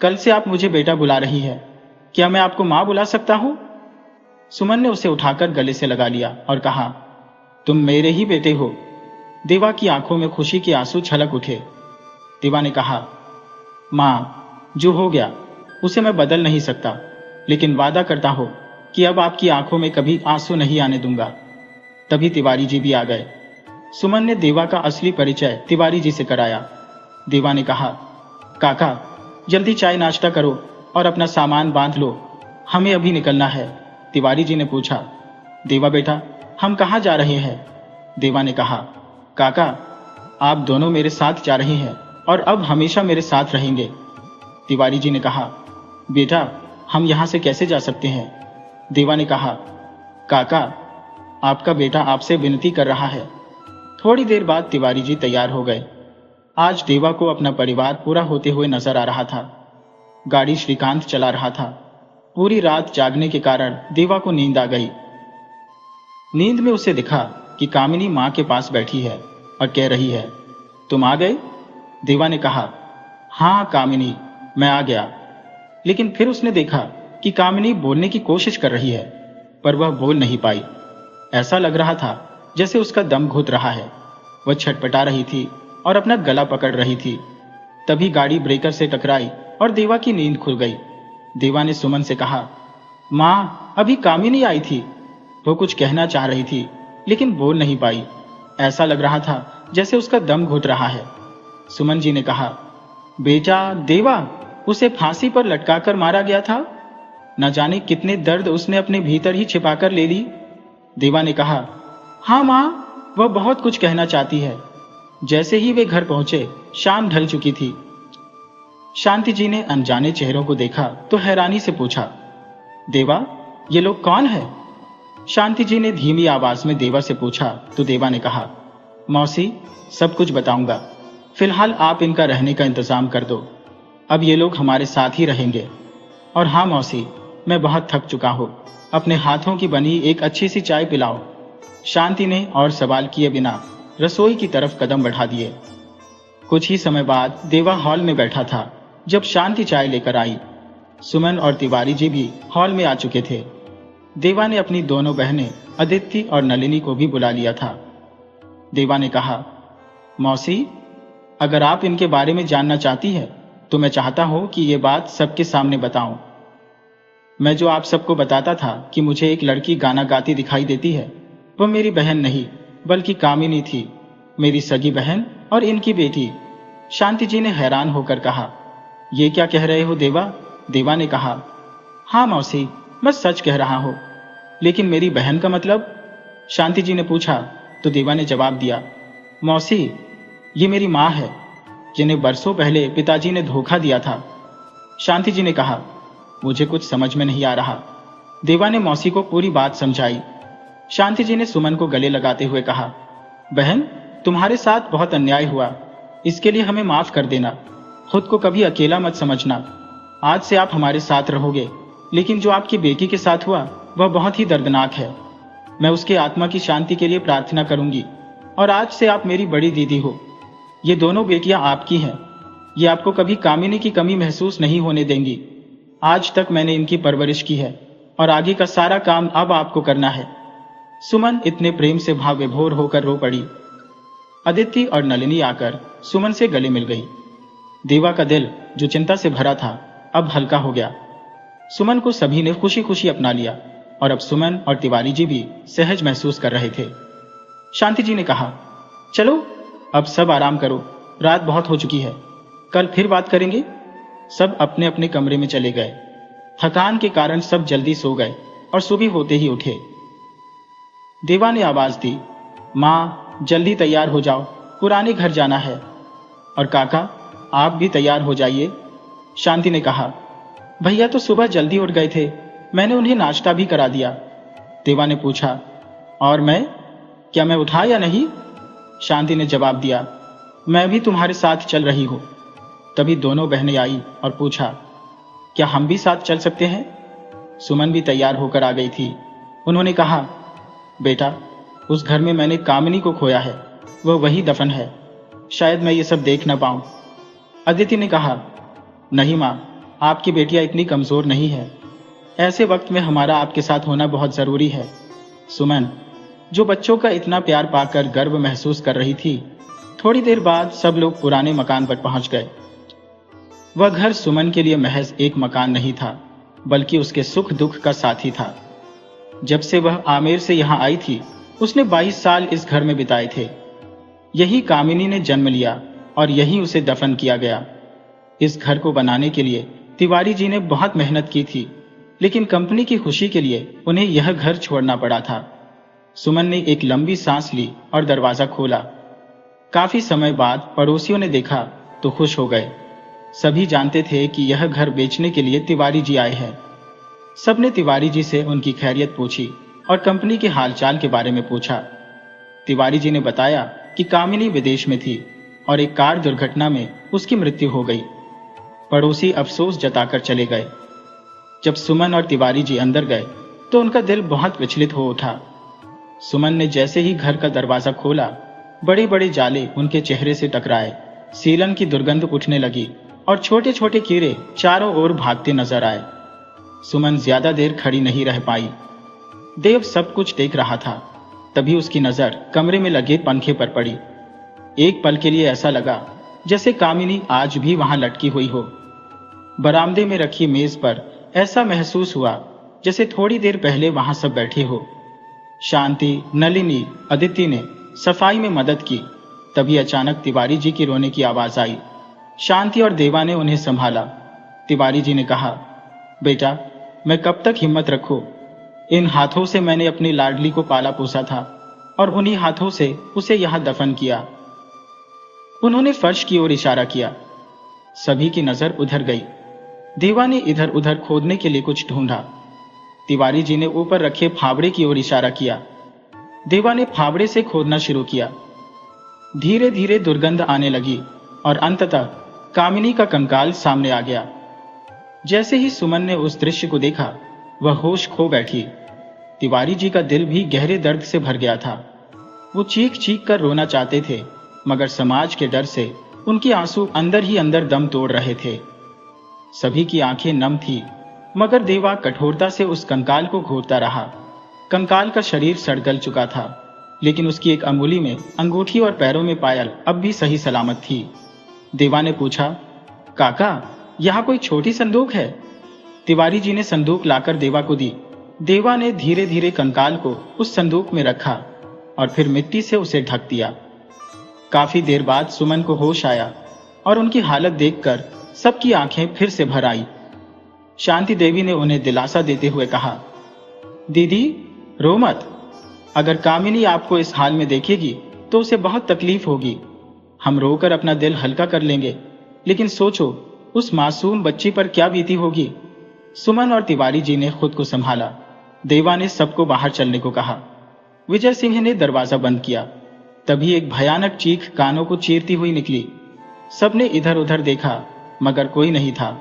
कल से आप मुझे बेटा बुला रही है, क्या मैं आपको मां बुला सकता हूं? सुमन ने उसे उठाकर गले से लगा लिया और कहा, तुम मेरे ही बेटे हो। देवा की आंखों में खुशी के आंसू छलक उठे। देवा ने कहा, मां, जो हो गया उसे मैं बदल नहीं सकता, लेकिन वादा करता हूं कि अब आपकी आंखों में कभी आंसू नहीं आने दूंगा। तभी तिवारी जी भी आ गए। सुमन ने देवा का असली परिचय तिवारी जी से कराया। देवा ने कहा, काका, जल्दी चाय नाश्ता करो और अपना सामान बांध लो, हमें अभी निकलना है। तिवारी जी ने पूछा, देवा बेटा, हम कहाँ जा रहे हैं? देवा ने कहा, काका, आप दोनों मेरे साथ जा रहे हैं और अब हमेशा मेरे साथ रहेंगे। तिवारी जी ने कहा, बेटा, हम यहां से कैसे जा सकते हैं? देवा ने कहा, काका, आपका बेटा आपसे विनती कर रहा है। थोड़ी देर बाद तिवारी जी तैयार हो गए। आज देवा को अपना परिवार पूरा होते हुए नजर आ रहा था। गाड़ी श्रीकांत चला रहा था। पूरी रात जागने के कारण देवा को नींद आ गई। नींद में उसे दिखा कि कामिनी मां के पास बैठी है और कह रही है, तुम आ गए? देवा ने कहा, हाँ कामिनी, मैं आ गया। लेकिन फिर उसने देखा कि कामिनी बोलने की कोशिश कर रही है, पर वह बोल नहीं पाई। ऐसा लग रहा था जैसे उसका दम घुट रहा है। वह छटपटा रही थी और अपना गला पकड़ रही थी। तभी गाड़ी ब्रेकर से टकराई और देवा की नींद खुल गई। देवा ने सुमन से कहा, मां, अभी कामिनी आई थी। वो कुछ कहना चाह रही थी, लेकिन बोल नहीं पाई। ऐसा लग रहा था जैसे उसका दम घुट रहा है। सुमन जी ने कहा, बेटा देवा, उसे फांसी पर लटकाकर मारा गया था। न जाने कितने दर्द उसने अपने भीतर ही छिपाकर ले ली। देवा ने कहा, हाँ मां, वह बहुत कुछ कहना चाहती है। जैसे ही वे घर पहुंचे, शाम ढल चुकी थी। शांति जी ने अनजाने चेहरों को देखा तो हैरानी से पूछा, देवा, ये लोग कौन है? शांति जी ने धीमी आवाज में देवा से पूछा तो देवा ने कहा, मौसी, सब कुछ बताऊंगा। फिलहाल आप इनका रहने का इंतजाम कर दो। अब ये लोग हमारे साथ ही रहेंगे। और हाँ मौसी, मैं बहुत थक चुका हूं। अपने हाथों की बनी एक अच्छी सी चाय पिलाओ। शांति ने और सवाल किए बिना रसोई की तरफ कदम बढ़ा दिए। कुछ ही समय बाद देवा हॉल में बैठा था जब शांति चाय लेकर आई। सुमन और तिवारी जी भी हॉल में आ चुके थे। देवा ने अपनी दोनों बहनें अदिति और नलिनी को भी बुला लिया था। देवा ने कहा, मौसी, अगर आप इनके बारे में जानना चाहती है तो मैं चाहता हूं कि ये बात सबके सामने बताऊं। मैं जो आप सबको बताता था कि मुझे एक लड़की गाना गाती दिखाई देती है, वह मेरी बहन नहीं बल्कि कामिनी थी, मेरी सगी बहन और इनकी बेटी। शांति जी ने हैरान होकर कहा, ये क्या कह रहे हो देवा? देवा ने कहा, हाँ मौसी, मैं सच कह रहा हूं। लेकिन मेरी बहन का मतलब? शांति जी ने पूछा तो देवा ने जवाब दिया, मौसी, ये मेरी मां है, जिन्हें बरसों पहले पिताजी ने धोखा दिया था। शांति जी ने कहा, मुझे कुछ समझ में नहीं आ रहा। देवा ने मौसी को पूरी बात समझाई। शांति जी ने सुमन को गले लगाते हुए कहा, बहन, तुम्हारे साथ बहुत अन्याय हुआ, इसके लिए हमें माफ कर देना। खुद को कभी अकेला मत समझना। आज से आप हमारे साथ रहोगे, लेकिन जो आपकी बेटी के साथ हुआ वह बहुत ही दर्दनाक है। मैं उसके आत्मा की शांति के लिए प्रार्थना करूंगी। और आज से आप मेरी बड़ी दीदी हो। ये दोनों बेटियां आपकी हैं। ये आपको कभी कामिनी की कमी महसूस नहीं होने देंगी। आज तक मैंने इनकी परवरिश की है और आगे का सारा काम अब आपको करना है। सुमन इतने प्रेम से भाव विभोर होकर रो पड़ी। अदिति और नलिनी आकर सुमन से गले मिल गई। देवा का दिल जो चिंता से भरा था अब हल्का हो गया। सुमन को सभी ने खुशी खुशी अपना लिया और अब सुमन और तिवारी जी भी सहज महसूस कर रहे थे। शांति जी ने कहा, चलो अब सब आराम करो, रात बहुत हो चुकी है, कल फिर बात करेंगे। सब अपने अपने कमरे में चले गए। थकान के कारण सब जल्दी सो गए और सुबह होते ही उठे। देवा ने आवाज दी, माँ जल्दी तैयार हो जाओ, पुराने घर जाना है। और काका आप भी तैयार हो जाइए। शांति ने कहा, भैया तो सुबह जल्दी उठ गए थे, मैंने उन्हें नाश्ता भी करा दिया। देवा ने पूछा, और मैं, क्या मैं उठा या नहीं? शांति ने जवाब दिया, मैं भी तुम्हारे साथ चल रही हूं। तभी दोनों बहनें आई और पूछा, क्या हम भी साथ चल सकते हैं? सुमन भी तैयार होकर आ गई थी। उन्होंने कहा, बेटा उस घर में मैंने कामिनी को खोया है, वह वही दफन है, शायद मैं ये सब देख न पाऊं। अदिति ने कहा, नहीं माँ, आपकी बेटियां इतनी कमजोर नहीं है, ऐसे वक्त में हमारा आपके साथ होना बहुत जरूरी है। सुमन जो बच्चों का इतना प्यार पाकर गर्व महसूस कर रही थी। थोड़ी देर बाद सब लोग पुराने मकान पर पहुंच गए। वह घर सुमन के लिए महज एक मकान नहीं था, बल्कि उसके सुख दुख का साथी था। जब से वह आमेर से यहाँ आई थी, उसने 22 साल इस घर में बिताए थे। यही कामिनी ने जन्म लिया और यही उसे दफन किया गया। इस घर को बनाने के लिए तिवारी जी ने बहुत मेहनत की थी, लेकिन कंपनी की खुशी के लिए उन्हें यह घर छोड़ना पड़ा था। सुमन ने एक लंबी सांस ली और दरवाजा खोला। काफी समय बाद पड़ोसियों ने देखा तो खुश हो गए। सभी जानते थे कि यह घर बेचने के लिए तिवारी जी आए हैं। सबने तिवारी जी से उनकी खैरियत पूछी और कंपनी के हालचाल के बारे में पूछा। तिवारी जी ने बताया कि कामिनी विदेश में थी और एक कार दुर्घटना में उसकी मृत्यु हो गई। पड़ोसी अफसोस जताकर चले गए। जब सुमन और तिवारी जी अंदर गए तो उनका दिल बहुत विचलित हो उठा। सुमन ने जैसे ही घर का दरवाजा खोला, बड़े बड़े जाले उनके चेहरे से टकराए, सीलन की दुर्गंध उठने लगी और छोटे छोटे कीड़े चारों ओर भागते नजर आए। सुमन ज्यादा देर खड़ी नहीं रह पाई। देव सब कुछ देख रहा था। तभी उसकी नजर कमरे में लगे पंखे पर पड़ी। एक पल के लिए ऐसा लगा जैसे कामिनी आज भी वहां लटकी हुई हो। बरामदे में रखी मेज पर ऐसा महसूस हुआ जैसे थोड़ी देर पहले वहां सब बैठे हो। शांति, नलिनी, अदिति ने सफाई में मदद की। तभी अचानक तिवारी जी की रोने की आवाज आई। शांति और देवा ने उन्हें संभाला। तिवारी जी ने कहा, बेटा मैं कब तक हिम्मत रखूं? इन हाथों से मैंने अपनी लाडली को पाला पोसा था और उन्हीं हाथों से उसे यहां दफन किया। उन्होंने फर्श की ओर इशारा किया। सभी की नजर उधर गई। देवा ने इधर उधर खोदने के लिए कुछ ढूंढा। तिवारी जी ने ऊपर रखे फावड़े की ओर इशारा किया। देवा ने फावड़े से खोदना शुरू किया। धीरे धीरे दुर्गंध आने लगी और अंततः कामिनी का कंकाल सामने आ गया। जैसे ही सुमन ने उस दृश्य को देखा, वह होश खो बैठी। तिवारी जी का दिल भी गहरे दर्द से भर गया था। वो चीख चीख कर रोना चाहते थे, मगर समाज के डर से उनके आंसू अंदर ही अंदर दम तोड़ रहे थे। सभी की आंखें नम थी, मगर देवा कठोरता से उस कंकाल को घोटता रहा। कंकाल का शरीर सड़गल चुका था, लेकिन उसकी एक अंगुली में अंगूठी और पैरों में पायल अब भी सही सलामत थी। देवा ने पूछा, काका यहाँ कोई छोटी संदूक है? तिवारी जी ने संदूक लाकर देवा को दी। देवा ने धीरे धीरे कंकाल को उस संदूक में रखा और फिर मिट्टी से उसे ढक दिया। काफी देर बाद सुमन को होश आया और उनकी हालत देखकर सबकी आंखें फिर से भर आई। शांति देवी ने उन्हें दिलासा देते हुए कहा, दीदी रो मत, अगर कामिनी आपको इस हाल में देखेगी तो उसे बहुत तकलीफ होगी। हम रोकर अपना दिल हल्का कर लेंगे, लेकिन सोचो उस मासूम बच्ची पर क्या बीती होगी। सुमन और तिवारी जी ने खुद को संभाला। देवा ने सबको बाहर चलने को कहा। विजय सिंह ने दरवाजा बंद किया। तभी एक भयानक चीख कानों को चीरती हुई निकली। सबने इधर उधर देखा, मगर कोई नहीं था।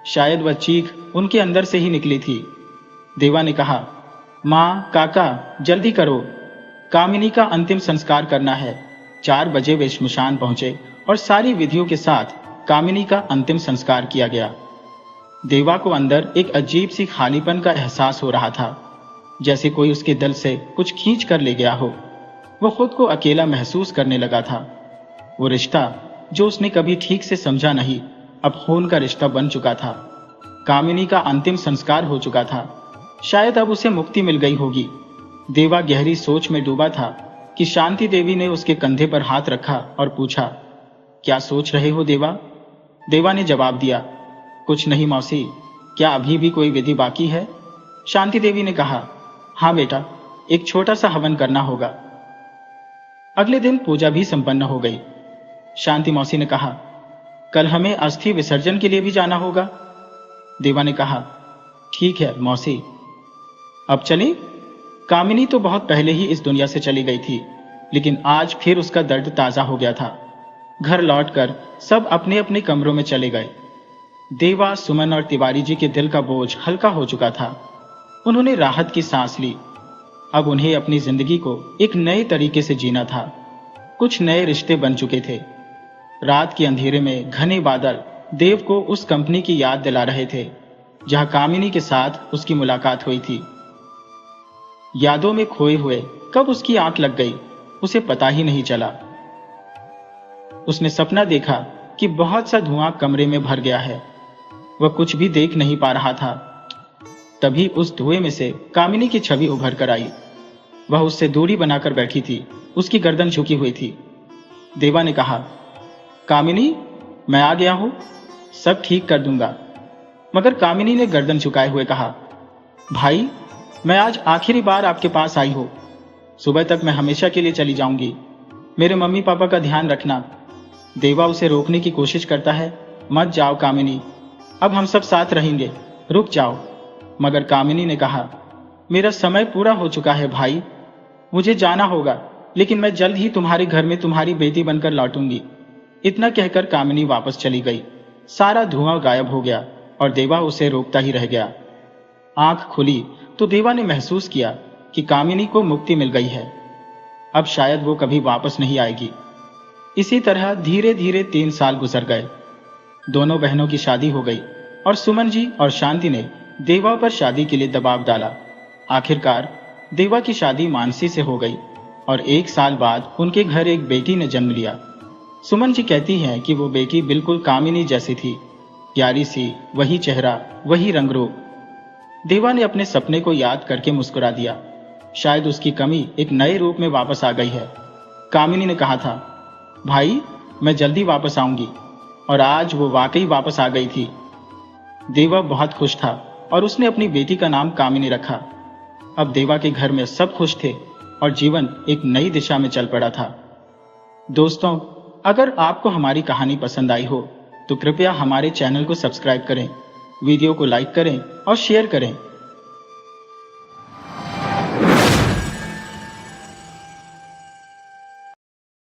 शायद वह चीख उनके अंदर से ही निकली थी। देवा ने कहा, माँ, काका जल्दी करो, कामिनी का अंतिम संस्कार करना है। 4 बजे वे श्मशान पहुंचे और सारी विधियों के साथ कामिनी का अंतिम संस्कार किया गया। देवा को अंदर एक अजीब सी खालीपन का एहसास हो रहा था। जैसे कोई उसके दिल से कुछ खींच कर ले गया हो। वो खुद को अकेला महसूस करने लगा था। वो रिश्ता जो उसने कभी ठीक से समझा नहीं, अब खून का रिश्ता बन चुका था। कामिनी का अंतिम संस्कार हो चुका था। शायद अब उसे मुक्ति मिल गई होगी। देवा गहरी सोच में डूबा था कि शांति देवी ने उसके कंधे पर हाथ रखा और पूछा, क्या सोच रहे हो देवा? देवा ने जवाब दिया, कुछ नहीं मौसी, क्या अभी भी कोई विधि बाकी है? शांति देवी ने कहा, हाँ बेटा, एक छोटा सा हवन करना होगा। अगले दिन पूजा भी संपन्न हो गई। शांति मौसी ने कहा, कल हमें अस्थि विसर्जन के लिए भी जाना होगा। देवा ने कहा, ठीक है मौसी। अब चले? कामिनी तो बहुत पहले ही इस दुनिया से चली गई थी, लेकिन आज फिर उसका दर्द ताजा हो गया था। घर लौटकर सब अपने अपने कमरों में चले गए। देवा, सुमन और तिवारी जी के दिल का बोझ हल्का हो चुका था। उन्होंने राहत की सांस ली। अब उन्हें अपनी जिंदगी को एक नए तरीके से जीना था। कुछ नए रिश्ते बन चुके थे। रात के अंधेरे में घने बादल देव को उस कंपनी की याद दिला रहे थे जहां कामिनी के साथ उसकी मुलाकात हुई थी। यादों में खोए हुए कब उसकी आंख लग गई, उसे पता ही नहीं चला। उसने सपना देखा कि बहुत सा धुआं कमरे में भर गया है। वह कुछ भी देख नहीं पा रहा था। तभी उस धुएं में से कामिनी की छवि उभर कर आई। वह उससे दूरी बनाकर बैठी थी, उसकी गर्दन झुकी हुई थी। देवा ने कहा, कामिनी, मैं आ गया हूं, सब ठीक कर दूंगा। मगर कामिनी ने गर्दन झुकाए हुए कहा, भाई, मैं आज आखिरी बार आपके पास आई हूं। सुबह तक मैं हमेशा के लिए चली जाऊंगी। मेरे मम्मी पापा का ध्यान रखना। देवा उसे रोकने की कोशिश करता है, मत जाओ कामिनी, अब हम सब साथ रहेंगे, रुक जाओ। मगर कामिनी ने कहा, मेरा समय पूरा हो चुका है भाई, मुझे जाना होगा, लेकिन मैं जल्द ही तुम्हारे घर में तुम्हारी बेटी बनकर लौटूंगी। इतना कहकर कामिनी वापस चली गई। सारा धुआं गायब हो गया और देवा उसे रोकता ही रह गया। आंख खुली तो देवा ने महसूस किया कि कामिनी को मुक्ति मिल गई है। अब शायद वो कभी वापस नहीं आएगी। इसी तरह धीरे धीरे 3 साल गुजर गए। दोनों बहनों की शादी हो गई और सुमन जी और शांति ने देवा पर शादी के लिए दबाव डाला। आखिरकार देवा की शादी मानसी से हो गई और 1 साल बाद उनके घर एक बेटी ने जन्म लिया। सुमन जी कहती हैं कि वो बेटी बिल्कुल कामिनी जैसी थी, प्यारी सी, वही चेहरा, वही रंग रूप। देवा ने अपने सपने को याद करके मुस्कुरा दिया। शायद उसकी कमी एक नए रूप में वापस आ गई है। कामिनी ने कहा था, भाई, मैं जल्दी वापस आऊंगी, और आज वो वाकई वापस आ गई थी। देवा बहुत खुश था और उसने अपनी बेटी का नाम कामिनी रखा। अब देवा के घर में सब खुश थे और जीवन एक नई दिशा में चल पड़ा था। दोस्तों, अगर आपको हमारी कहानी पसंद आई हो तो कृपया हमारे चैनल को सब्सक्राइब करें, वीडियो को लाइक करें और शेयर करें